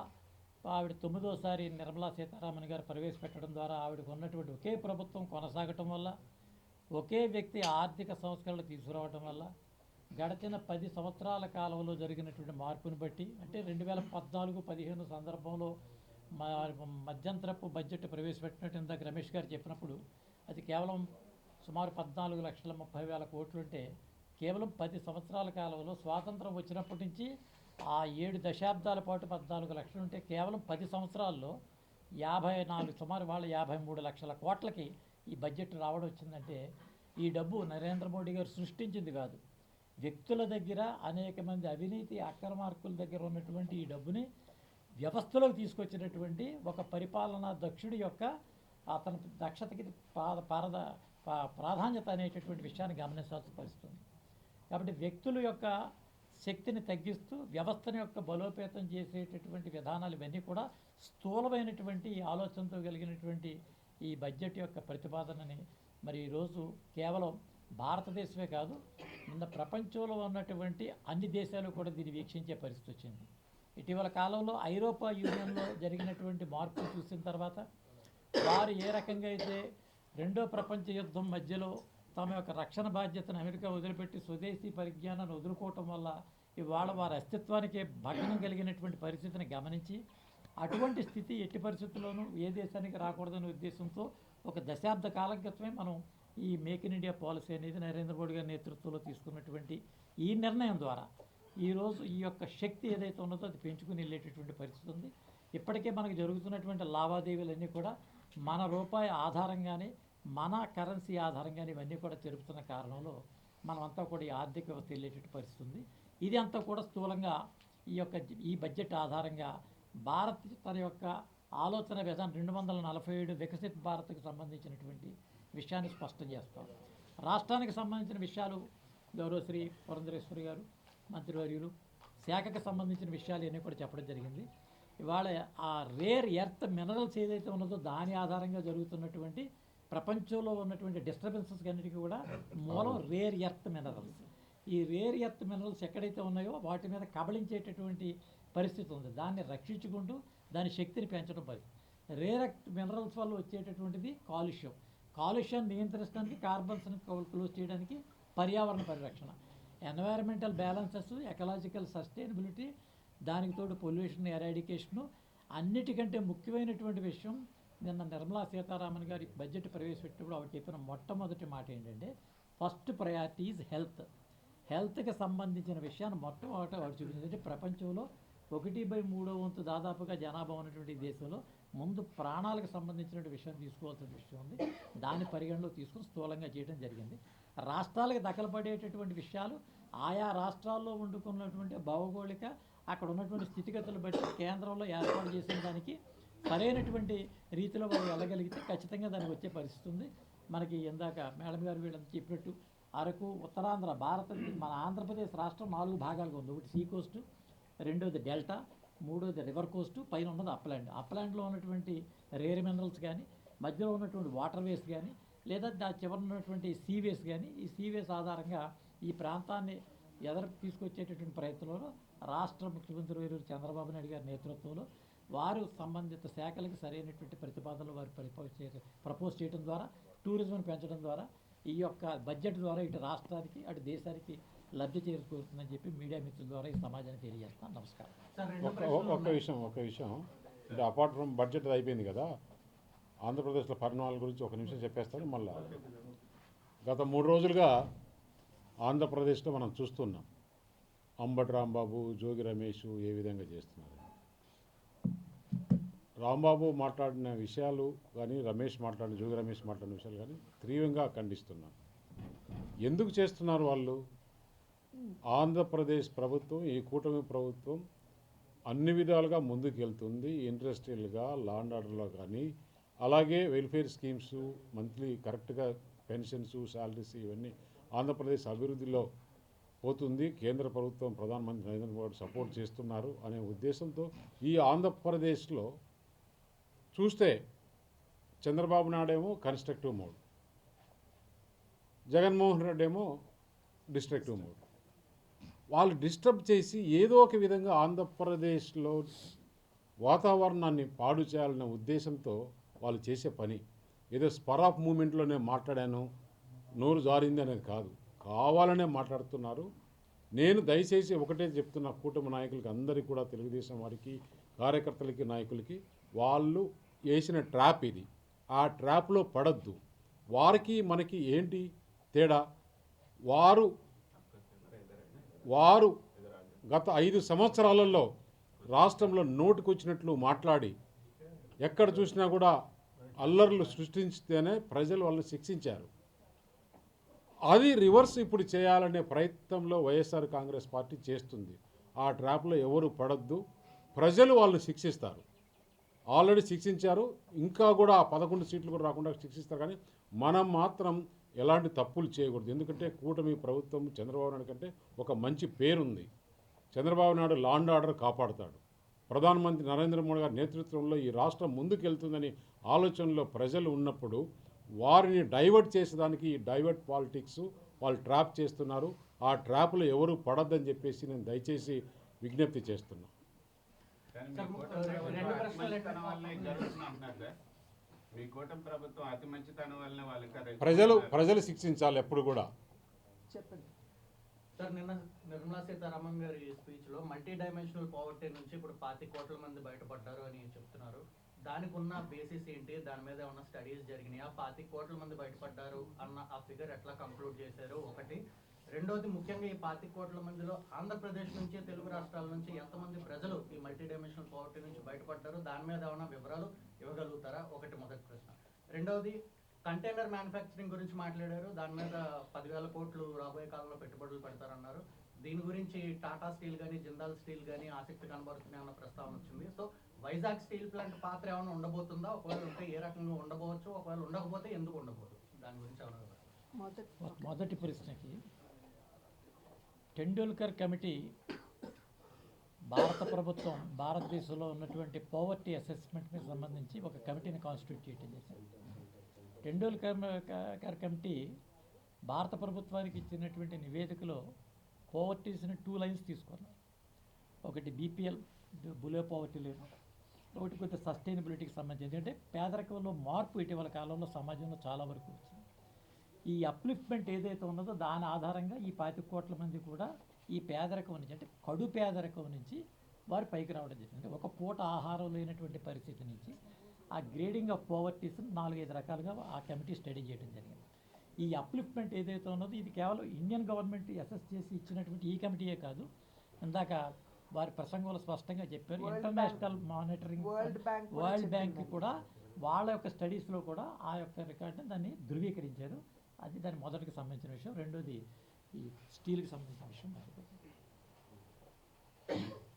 ఆవిడ 9వసారి నిర్మలా సీతారామన్ గారు ప్రవేశపెట్టడం ద్వారా ఆవిడకు ఉన్నటువంటి ఒకే ప్రభుత్వం కొనసాగటం వల్ల, ఒకే వ్యక్తి ఆర్థిక సంస్కరణలు తీసుకురావడం వల్ల గడిచిన 10 సంవత్సరాల కాలంలో జరిగినటువంటి మార్పును బట్టి, అంటే 2014-15 సందర్భంలో మధ్యంతరపు బడ్జెట్ ప్రవేశపెట్టినట్టు ఇందాక రమేష్ గారు చెప్పినప్పుడు అది కేవలం సుమారు 14,30,000 కోట్లు ఉంటే, కేవలం 10 సంవత్సరాల కాలంలో స్వాతంత్రం వచ్చినప్పటి నుంచి ఆ 7 దశాబ్దాల పాటు 14 లక్షలు ఉంటే కేవలం 10 సంవత్సరాల్లో 54 సుమారు వాళ్ళ 53 లక్షల కోట్లకి ఈ బడ్జెట్ రావడం వచ్చిందంటే ఈ డబ్బు నరేంద్ర మోడీ గారు సృష్టించింది కాదు. వ్యక్తుల దగ్గర, అనేక మంది అవినీతి అక్రమార్కుల దగ్గర ఉన్నటువంటి ఈ డబ్బుని వ్యవస్థలోకి తీసుకొచ్చినటువంటి ఒక పరిపాలనా దక్షుడి యొక్క అతని దక్షతకి ప్రాధాన్యత అనేటటువంటి విషయాన్ని గమనించాల్సిన పరిస్థితి. కాబట్టి వ్యక్తుల యొక్క శక్తిని తగ్గిస్తూ వ్యవస్థను యొక్క బలోపేతం చేసేటటువంటి విధానాలు ఇవన్నీ కూడా స్థూలమైనటువంటి ఆలోచనతో కలిగినటువంటి ఈ బడ్జెట్ యొక్క ప్రతిపాదనని మరి ఈరోజు కేవలం భారతదేశమే కాదు, నిన్న ప్రపంచంలో ఉన్నటువంటి అన్ని దేశాలు కూడా దీన్ని వీక్షించే పరిస్థితి వచ్చింది. ఇటీవల కాలంలో ఐరోపా యూనియన్లో జరిగినటువంటి మార్పులు చూసిన తర్వాత వారు ఏ రకంగా అయితే 2వ ప్రపంచ యుద్ధం మధ్యలో తమ యొక్క రక్షణ బాధ్యతను అమెరికా వదిలిపెట్టి స్వదేశీ పరిజ్ఞానాన్ని వదులుకోవటం వల్ల ఇవాళ వారి అస్తిత్వానికే భగ్నం కలిగినటువంటి పరిస్థితిని గమనించి అటువంటి స్థితి ఎట్టి పరిస్థితుల్లోనూ ఏ దేశానికి రాకూడదనే ఉద్దేశంతో ఒక దశాబ్ద కాలం క్రితమే మనం ఈ మేక్ ఇన్ ఇండియా పాలసీ అనేది నరేంద్ర మోడీ గారి నేతృత్వంలో తీసుకున్నటువంటి ఈ నిర్ణయం ద్వారా ఈరోజు ఈ యొక్క శక్తి ఏదైతే ఉన్నదో అది పెంచుకుని వెళ్ళేటటువంటి పరిస్థితి ఉంది. ఇప్పటికే మనకు జరుగుతున్నటువంటి లావాదేవీలన్నీ కూడా మన రూపాయి ఆధారంగానే, మన కరెన్సీ ఆధారంగానే ఇవన్నీ కూడా జరుగుతున్న కారణంలో మనమంతా కూడా ఈ ఆర్థిక వ్యవస్థ వెళ్ళేటటువంటి పరిస్థితి ఉంది. ఇది అంతా కూడా స్థూలంగా ఈ బడ్జెట్ ఆధారంగా భారత్ తన యొక్క ఆలోచన విధానం 247 వికసిత్ భారత్కి సంబంధించినటువంటి విషయాన్ని స్పష్టం చేస్తాం. రాష్ట్రానికి సంబంధించిన విషయాలు గౌరవశ్రీ పురంధరేశ్వరి గారు మంత్రివర్యులు శాఖకు సంబంధించిన విషయాలు ఇవన్నీ కూడా చెప్పడం జరిగింది. ఇవాళ ఆ రేర్ ఎర్త్ మినరల్స్ ఏదైతే ఉన్నదో దాని ఆధారంగా జరుగుతున్నటువంటి ప్రపంచంలో ఉన్నటువంటి డిస్టర్బెన్సెస్ అన్నిటికీ కూడా మూలం రేర్ ఎర్త్ మినరల్స్. ఈ రేర్ ఎర్త్ మినరల్స్ ఎక్కడైతే ఉన్నాయో వాటి మీద కబళించేటటువంటి పరిస్థితి ఉంది. దాన్ని రక్షించుకుంటూ దాని శక్తిని పెంచడం పరిస్థితి. రేర్ ఎర్త్ మినరల్స్ వల్ల వచ్చేటటువంటిది కాలుష్యాన్ని నియంత్రించడానికి, కార్బన్స్ని క్లోజ్ చేయడానికి పర్యావరణ పరిరక్షణ, ఎన్వైరన్మెంటల్ బ్యాలెన్సెస్, ఎకలాజికల్ సస్టైనబిలిటీ, దానికి తోడు పొల్యూషన్ ఎరాడికేషను. అన్నిటికంటే ముఖ్యమైనటువంటి విషయం నిన్న నిర్మలా సీతారామన్ గారి బడ్జెట్ ప్రవేశపెట్టినప్పుడు ఆవిడ చెప్పిన మొట్టమొదటి మాట ఏంటంటే ఫస్ట్ ప్రయారిటీ ఈజ్ హెల్త్కి సంబంధించిన విషయాన్ని మొట్టమొదట ఆవిడ చూపించింది. అంటే ప్రపంచంలో 1/3 వంతు దాదాపుగా జనాభా ఉన్నటువంటి దేశంలో ముందు ప్రాణాలకు సంబంధించినటువంటి విషయం తీసుకోవాల్సిన విషయం ఉంది. దాని పరిగణలో తీసుకుని స్థూలంగా చేయడం జరిగింది. రాష్ట్రాలకు దఖలుపడేటటువంటి విషయాలు ఆయా రాష్ట్రాల్లో వండుకున్నటువంటి భౌగోళిక అక్కడ ఉన్నటువంటి స్థితిగతులు బట్టి కేంద్రంలో ఏర్పాటు చేసిన దానికి సరైనటువంటి రీతిలో వాళ్ళు వెళ్ళగలిగితే ఖచ్చితంగా దానికి వచ్చే పరిస్థితి ఉంది. మనకి ఇందాక మేడం గారు వీళ్ళంతా చెప్పినట్టు అరకు, ఉత్తరాంధ్ర, మన ఆంధ్రప్రదేశ్ రాష్ట్రం 4 భాగాలుగా ఉంది. ఒకటి సీ కోస్ట్, రెండోది డెల్టా, మూడోది రివర్ కోస్ట్, పైన ఉన్నది అప్లాండ్. అప్లాండ్లో ఉన్నటువంటి రేర్ మినరల్స్ కానీ, మధ్యలో ఉన్నటువంటి వాటర్ వేస్ కానీ, లేదా దాని చివరి ఉన్నటువంటి సీవేస్ కానీ, ఈ సీవేస్ ఆధారంగా ఈ ప్రాంతాన్ని ఎదరికి తీసుకొచ్చేటటువంటి ప్రయత్నంలో రాష్ట్ర ముఖ్యమంత్రి వర్యులు చంద్రబాబు నాయుడు గారి నేతృత్వంలో వారు సంబంధిత శాఖలకు సరైనటువంటి ప్రతిపాదనలు వారు ప్రపోజ్ చేయడం ద్వారా, టూరిజంను పెంచడం ద్వారా, ఈ యొక్క బడ్జెట్ ద్వారా ఇటు రాష్ట్రానికి అటు దేశానికి లబ్ధి చేకూరుతుందని చెప్పి మీడియా మిత్రుల ద్వారా ఈ సమాజానికి తెలియజేస్తాను. నమస్కారం. ఒక విషయం అంటే అపార్ట్ ఫ్రమ్ బడ్జెట్ అయిపోయింది కదా, ఆంధ్రప్రదేశ్లో పరిణామాల గురించి ఒక నిమిషం చెప్పేస్తాను. మళ్ళా గత 3 రోజులుగా ఆంధ్రప్రదేశ్లో మనం చూస్తున్నాం అంబటి రాంబాబు, జోగి రమేష్ ఏ విధంగా చేస్తున్నారు. రాంబాబు మాట్లాడిన విషయాలు కానీ, జోగి రమేష్ మాట్లాడిన విషయాలు కానీ తీవ్రంగా ఖండిస్తున్నాం. ఎందుకు చేస్తున్నారు వాళ్ళు? ఆంధ్రప్రదేశ్ ప్రభుత్వం, ఈ కూటమి ప్రభుత్వం అన్ని విధాలుగా ముందుకు వెళ్తుంది. ఇండస్ట్రియల్గా, లా అండ్ ఆర్డర్లో కానీ, అలాగే వెల్ఫేర్ స్కీమ్స్, మంత్లీ కరెక్ట్గా పెన్షన్స్, శాలరీస్ ఇవన్నీ ఆంధ్రప్రదేశ్ అభివృద్ధిలో పోతుంది. కేంద్ర ప్రభుత్వం, ప్రధానమంత్రి నరేంద్ర మోడీ సపోర్ట్ చేస్తున్నారు అనే ఉద్దేశంతో ఈ ఆంధ్రప్రదేశ్లో చూస్తే చంద్రబాబు నాయుడు ఏమో కన్స్ట్రక్టివ్ మోడ్, జగన్మోహన్ రెడ్డి ఏమో డిస్ట్రక్టివ్ మోడ్. వాళ్ళు డిస్టర్బ్ చేసి ఏదో ఒక విధంగా ఆంధ్రప్రదేశ్లో వాతావరణాన్ని పాడు చేయాలనే ఉద్దేశంతో వాళ్ళు చేసే పని. ఏదో స్పర్ ఆఫ్ మూమెంట్లోనే మాట్లాడాను, నోరు జారింది అనేది కాదు, కావాలనే మాట్లాడుతున్నారు. నేను దయచేసి ఒకటే చెప్తున్నా కూటమి నాయకులకి అందరికీ కూడా, తెలుగుదేశం వారికి, కార్యకర్తలకి, నాయకులకి, వాళ్ళు వేసిన ట్రాప్ ఇది. ఆ ట్రాప్లో పడద్దు. వారికి మనకి ఏంటి తేడా? వారు గత 5 సంవత్సరాలలో రాష్ట్రంలో నోటుకొచ్చినట్లు మాట్లాడి ఎక్కడ చూసినా కూడా అల్లర్లు సృష్టించితేనే ప్రజలు వాళ్ళని శిక్షించారు. అది రివర్స్ ఇప్పుడు చేయాలనే ప్రయత్నంలో వైఎస్ఆర్ కాంగ్రెస్ పార్టీ చేస్తుంది. ఆ ట్రాప్లో ఎవరు పడద్దు. ప్రజలు వాళ్ళని శిక్షిస్తారు. ఆల్రెడీ శిక్షించారు, ఇంకా కూడా 11 సీట్లు కూడా రాకుండా శిక్షిస్తారు. కానీ మనం మాత్రం ఎలాంటి తప్పులు చేయకూడదు. ఎందుకంటే కూటమి ప్రభుత్వం చంద్రబాబు నాయుడు కంటే ఒక మంచి పేరుంది. Chandrababu Naidu law and order కాపాడుతాడు. ప్రధానమంత్రి నరేంద్ర మోడీ గారి నేతృత్వంలో ఈ రాష్ట్రం ముందుకెళ్తుందని ఆలోచనలో ప్రజలు ఉన్నప్పుడు వారిని డైవర్ట్ చేసేదానికి ఈ డైవర్ట్ పాలిటిక్స్ వాళ్ళు ట్రాప్ చేస్తున్నారు. ఆ ట్రాప్లో ఎవరు పడద్దని చెప్పేసి నేను దయచేసి విజ్ఞప్తి చేస్తున్నా. ప్రజలు శిక్షించాలి ఎప్పుడు కూడా. చెప్పండి సార్. నిన్న నిర్మలా సీతారామన్ గారి స్పీచ్లో మల్టీ డైమెన్షనల్ పావర్టీ నుంచి ఇప్పుడు 25 కోట్ల మంది బయటపడ్డారు అని చెప్తున్నారు. దానికి ఉన్న బేసిస్ ఏంటి? దాని మీద ఏమన్నా స్టడీస్ జరిగినాయా? 25 కోట్ల మంది బయటపడ్డారు అన్న ఆ ఫిగర్ ఎట్లా కంక్లూడ్ చేశారు? ఒకటి. రెండోది, ముఖ్యంగా ఈ 25 కోట్ల మందిలో ఆంధ్రప్రదేశ్ నుంచి, తెలుగు రాష్ట్రాల నుంచి ఎంతమంది ప్రజలు ఈ మల్టీ డైమెన్షనల్ పావర్టీ నుంచి బయటపడ్డారు? దాని మీద ఏమైనా వివరాలు ఇవ్వగలుగుతారా? ఒకటి మొదటి ప్రశ్న. రెండవది, కంటైనర్ మ్యానుఫ్యాక్చరింగ్ గురించి మాట్లాడారు. దాని మీద 10,000 కోట్లు రాబోయే కాలంలో పెట్టుబడులు పెడతారన్నారు. దీని గురించి టాటా స్టీల్ కానీ, జిందాల్ స్టీల్ కానీ ఆసక్తి కనబడుతున్నాయి అన్న ప్రస్తావన వచ్చింది. సో వైజాగ్ స్టీల్ ప్లాంట్ పాత్ర ఏమైనా ఉండబోతుందా? ఒకవేళ ఉంటే ఏ రకంగా ఉండబోవచ్చు? ఒకవేళ ఉండకపోతే ఎందుకు ఉండబోదు? దాని గురించి ఏమైనా మొదటి ప్రశ్నకి, టెండూల్కర్ కమిటీ భారత ప్రభుత్వం భారతదేశంలో ఉన్నటువంటి పవర్టీ అసెస్మెంట్కి సంబంధించి ఒక కమిటీని కాన్స్టిట్యూట్ చేయడం చేశారు. టెండూల్కర్ కమిటీ భారత ప్రభుత్వానికి ఇచ్చినటువంటి నివేదికలో పవర్టీస్ని 2 లైన్స్ తీసుకున్నారు. ఒకటి బీపీఎల్, బిలో పవర్టీ లేదు. ఒకటి కొంచెం సస్టైనబిలిటీకి సంబంధించి, అంటే పేదరికంలో మార్పు ఇటీవల కాలంలో సమాజంలో చాలా వరకు వచ్చింది. ఈ అప్లిఫ్ట్మెంట్ ఏదైతే ఉన్నదో దాని ఆధారంగా ఈ 25 కోట్ల మంది కూడా ఈ పేదరికం నుంచి, అంటే కడు పేదరికం నుంచి వారు పైకి రావడం జరిగింది. అంటే ఒక పూట ఆహారం లేనటువంటి పరిస్థితి నుంచి ఆ గ్రేడింగ్ ఆఫ్ పవర్టీస్ని 4-5 రకాలుగా ఆ కమిటీ స్టడీ చేయడం జరిగింది. ఈ అప్లిఫ్ట్మెంట్ ఏదైతే ఉన్నదో ఇది కేవలం ఇండియన్ గవర్నమెంట్ అసెస్ చేసి ఇచ్చినటువంటి ఈ కమిటీయే కాదు. ఇందాక వారి ప్రసంగంలో స్పష్టంగా చెప్పారు, ఇంటర్నేషనల్ మానిటరింగ్, వరల్డ్ బ్యాంక్ కూడా వాళ్ళ యొక్క స్టడీస్లో కూడా ఆ యొక్క రికార్డుని దాన్ని ధృవీకరించారు. అది దాని మొదటికి సంబంధించిన విషయం. రెండోది ఈ స్టీల్కి సంబంధించిన విషయం.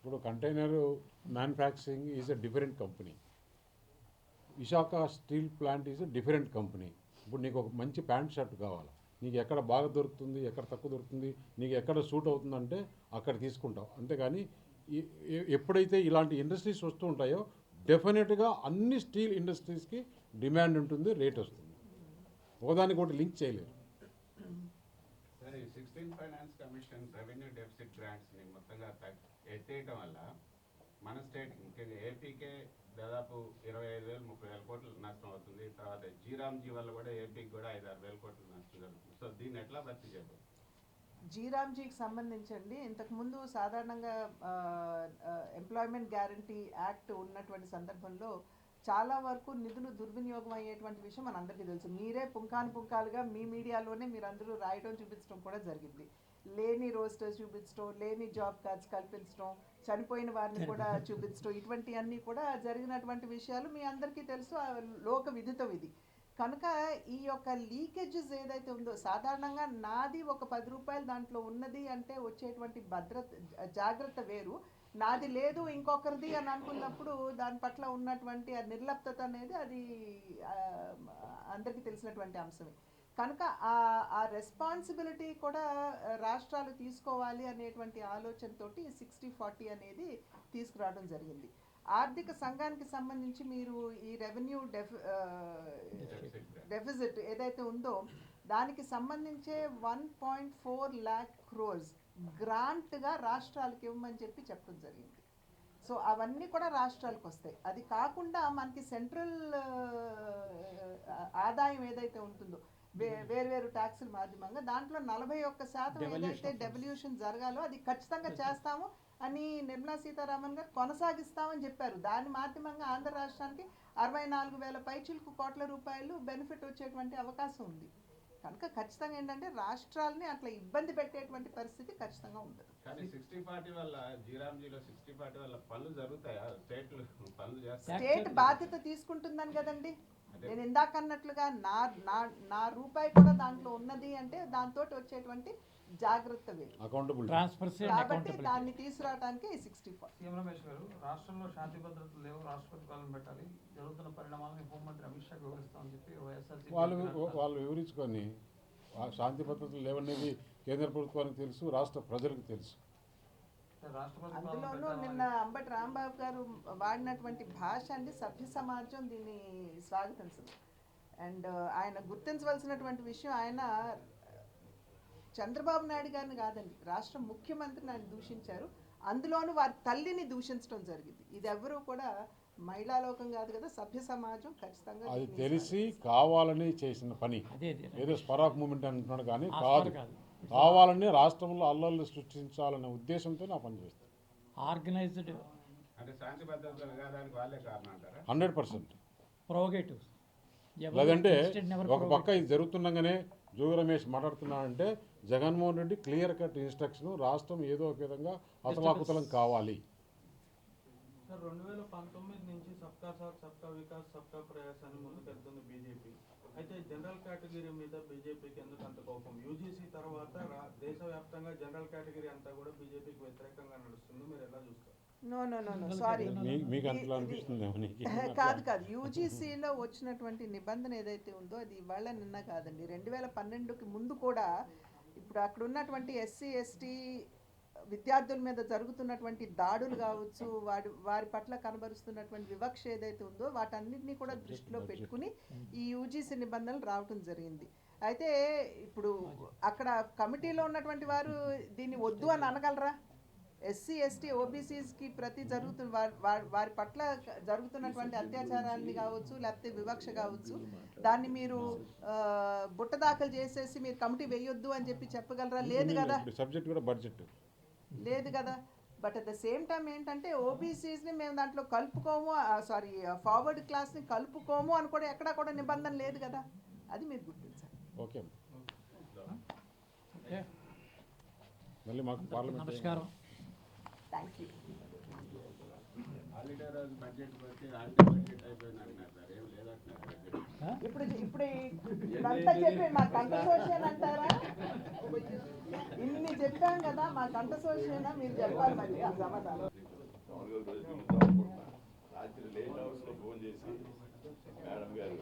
ఇప్పుడు container manufacturing is a different company, Visakha steel plant is a different company. ఇప్పుడు నీకు ఒక మంచి ప్యాంట్ షర్ట్ కావాలి, నీకు ఎక్కడ బాగా దొరుకుతుంది, ఎక్కడ తక్కువ దొరుకుతుంది, నీకు ఎక్కడ సూట్ అవుతుందంటే అక్కడ తీసుకుంటావు. అంతేగాని ఎప్పుడైతే ఇలాంటి ఇండస్ట్రీస్ వస్తూ ఉంటాయో డెఫినెట్గా అన్ని స్టీల్ ఇండస్ట్రీస్కి డిమాండ్ ఉంటుంది, రేట్ వస్తుంది. ఒకదానికి ఒకటి లింక్ చేయలేరు. సరే, 16 ఫైనాన్స్ కమిషన్ రెవెన్యూ డెఫిసిట్ గ్రాంట్స్ని మొత్తంగా ఎత్తేయటం వల్ల మన స్టేట్ ముఖ్యంగా ఏపీకే దాదాపు 25,000-30,000 కోట్లు నష్టం అవుతుంది. తర్వాత జీరామ్జీ వల్ల కూడా ఏపీకి కూడా 5-6,000 కోట్లు నష్టం జరుగుతుంది. సో దీన్ని ఎట్లా భర్తీ చేద్దాం? జీరామ్జీకి సంబంధించండి ఇంతకుముందు సాధారణంగా ఎంప్లాయ్మెంట్ గ్యారంటీ యాక్ట్ ఉన్నటువంటి సందర్భంలో చాలా వరకు నిధులు దుర్వినియోగం అయ్యేటువంటి విషయం మనందరికీ తెలుసు. మీరే పుంకాలుగా మీ మీడియాలోనే మీరందరూ రాయడం చూపించడం కూడా జరిగింది. లేని రోస్టర్స్ చూపించడం, లేని జాబ్ కార్డ్స్ కల్పించడం, చనిపోయిన వారిని కూడా చూపించడం, ఇటువంటి అన్నీ కూడా జరిగినటువంటి విషయాలు మీ అందరికీ తెలుసు, లోక విదితం ఇది. కనుక ఈ యొక్క లీకేజెస్ ఏదైతే ఉందో, సాధారణంగా నాది ఒక 10 రూపాయలు దాంట్లో ఉన్నది అంటే వచ్చేటువంటి జాగ్రత్త వేరు. నాది లేదు ఇంకొకరిది అని అనుకున్నప్పుడు దాని పట్ల ఉన్నటువంటి ఆ నిర్లప్తత అనేది అది అందరికీ తెలిసినటువంటి అంశమే. కనుక ఆ రెస్పాన్సిబిలిటీ కూడా రాష్ట్రాలు తీసుకోవాలి అనేటువంటి ఆలోచనతోటి 60-40 అనేది తీసుకురావడం జరిగింది. ఆర్థిక సంఘానికి సంబంధించి మీరు ఈ రెవెన్యూ డెఫిసిట్ ఏదైతే ఉందో దానికి సంబంధించే 1.4 lakh crores గ్రాంట్గా రాష్ట్రాలకు ఇవ్వమని చెప్పడం జరిగింది. సో అవన్నీ కూడా రాష్ట్రాలకు వస్తాయి. అది కాకుండా మనకి సెంట్రల్ ఆదాయం ఏదైతే ఉంటుందో వేరు ట్యాక్సుల మాధ్యమంగా దాంట్లో 41% ఏదైతే డెవల్యూషన్ జరగాలో అది ఖచ్చితంగా చేస్తాము అని నిర్మలా సీతారామన్ గారు కొనసాగిస్తామని చెప్పారు. దాని మాధ్యమంగా ఆంధ్ర రాష్ట్రానికి 64,000 పైచిలకు కోట్ల రూపాయలు బెనిఫిట్ వచ్చేటువంటి అవకాశం ఉంది. కనుక ఖచ్చితంగా ఏంటంటే రాష్ట్రాలని అట్లా ఇబ్బంది పెట్టేటువంటి పరిస్థితి ఖచ్చితంగా ఉండదు. కానీ 60-40 వల్ల జీరామ్జీలో 60-40 వల్ల పనులు జరుగుతాయా? స్టేట్లు పనులు చేస్తాయి, స్టేట్ బాధ్యత తీసుకుంటుందని కదండి నేను ఇందాక అన్నట్లుగా నా రూపాయి కూడా దాంట్లో ఉన్నది అంటే దాంతో వచ్చేటువంటి జాగ్రత్త వేరు, అకౌంటబిలిటీ. కాబట్టి దాన్ని తీసుకురావడానికి 60-40. సీఎం రమేష్ గారు, రాష్ట్రంలో శాంతి భద్రతలు లేవు, రాష్ట్రపతి పాలన పెట్టాలి, జరుగుతున్న పరిణామాలను హోంమంత్రి అమిత్ షాకి వివరిస్తామని చెప్పి వైఎస్ఆర్సీపీ వాళ్ళు వివరించుకొని శాంతి భద్రతలు లేవనేది కేంద్ర ప్రభుత్వానికి తెలుసు, రాష్ట్ర ప్రజలకు తెలుసు. రాష్ట్రపతి అందులోనూ నిన్న అంబటి రాంబాబు గారు వాడినటువంటి భాష అండి సభ్య సమాజం దీన్ని స్వాగతించదు. అండ్ ఆయన గుర్తించవలసినటువంటి విషయం, ఆయన చంద్రబాబు నాయుడు గారిని కాదండి, రాష్ట్ర ముఖ్యమంత్రిని ఆయన దూషించారు. అందులోనూ వారి తల్లిని దూషించడం జరిగింది. ఇది ఎవరు కూడా మహిళా లోకం కాదు కదా, సభ్య సమాజం ఖచ్చితంగా అది దీన్ని తెలిసి కావాలని చేసిన పని. అదే ఏదో స్పర్ ఆఫ్ మూమెంట్ అంటున్నాడు కానీ కాదు, కావాలని రాష్ట్రంలో అల్లర్లు సృష్టించాలనే ఉద్దేశంతో నా పని చేస్తాను. ఆర్గనైజ్డ్ అంటే శాంతి భద్రతలు కాదానికి వాళ్ళే కారణం అంటారా? 100%. ప్రోగేటివ్స్. లేదంటే ఒక పక్క ఇది జరుగుతుండగానే జోగి రమేష్ మాట్లాడుతున్నాడంటే Jaganmohan Reddy clear cut instruction, రాష్ట్రం ఏదో ఒక విధంగా అతలాకుతలం కావాలి. సార్, 2019 నుంచి సబ్కా సాత్ సబ్కా వికాస్ సబ్కా ప్రయాస్ అని ముందుకెళ్తుంది బీజేపీ. అయితే జనరల్ కేటగిరీ మీద బీజేపీకి ఎందుకు అంత కోపం? యూజీసీ తర్వాత దేశవ్యాప్తంగా జనరల్ కేటగిరీ అంతా కూడా బీజేపీకి వ్యతిరేకంగా నడుస్తుంది, మీరు ఎలా చూస్తారు? నో సారీ, మీకు అంతలా అనిపిస్తుందేమో నీకు? కాదు. యూజీసీలో వచ్చినటువంటి నిబంధన ఏదైతే ఉందో అది ఇవాళ నిన్న కాదండి. 2012కి ముందు కూడా ఇప్పుడు అక్కడ ఉన్నటువంటి ఎస్సీ ఎస్టీ విద్యార్థుల మీద జరుగుతున్నటువంటి దాడులు కావచ్చు, వారి పట్ల కనబరుస్తున్నటువంటి వివక్ష ఏదైతే ఉందో వాటన్నిటినీ కూడా దృష్టిలో పెట్టుకుని ఈ యూజీసీ నిబంధనలు రావటం జరిగింది. అయితే ఇప్పుడు అక్కడ కమిటీలో ఉన్నటువంటి వారు దీన్ని వద్దు అని అనగలరా? ఎస్సీ ఎస్టీ ఓబీసీస్కి వారి పట్ల జరుగుతున్నటువంటి అత్యాచారాన్ని కావచ్చు, లేకపోతే వివక్ష కావచ్చు, దాన్ని మీరు బుట్ట దాఖలు చేసేసి మీరు కమిటీ వేయొద్దు అని చెప్పగలరా? లేదు కదా, సబ్జెక్ట్ కూడా బడ్జెట్ లేదు కదా. But at the same time ఏంటంటే ఓబీసీస్ని మేము దాంట్లో కలుపుకోము, ఫార్వర్డ్ క్లాస్ని కలుపుకోము అని కూడా ఎక్కడా కూడా నిబంధన లేదు కదా, అది మీరు గుర్తించాలి. ఓకే, మళ్ళీ మాకు పార్లమెంట్. నమస్కారం. Thank you. హాలిడే రోజు బడ్జెట్ పోతే హాలిడే బడ్జెట్ అయిపోయింది అంటున్నారు సార్, ఏం లేదంటున్నారు. ఇప్పుడు ఇదంతా చెప్పి మా కంఠశోషణ అంటారా? ఇన్ని చెప్పాం కదా, మా కంఠశోషణ మీరు చెప్పాలి మరి ఆ సమాధానం. మామూలుగా ఒక రోజు దిగుతాం అనుకుంటున్నాను. రాత్రి లేట్ అవర్స్లో ఫోన్ చేసి మేడం గారు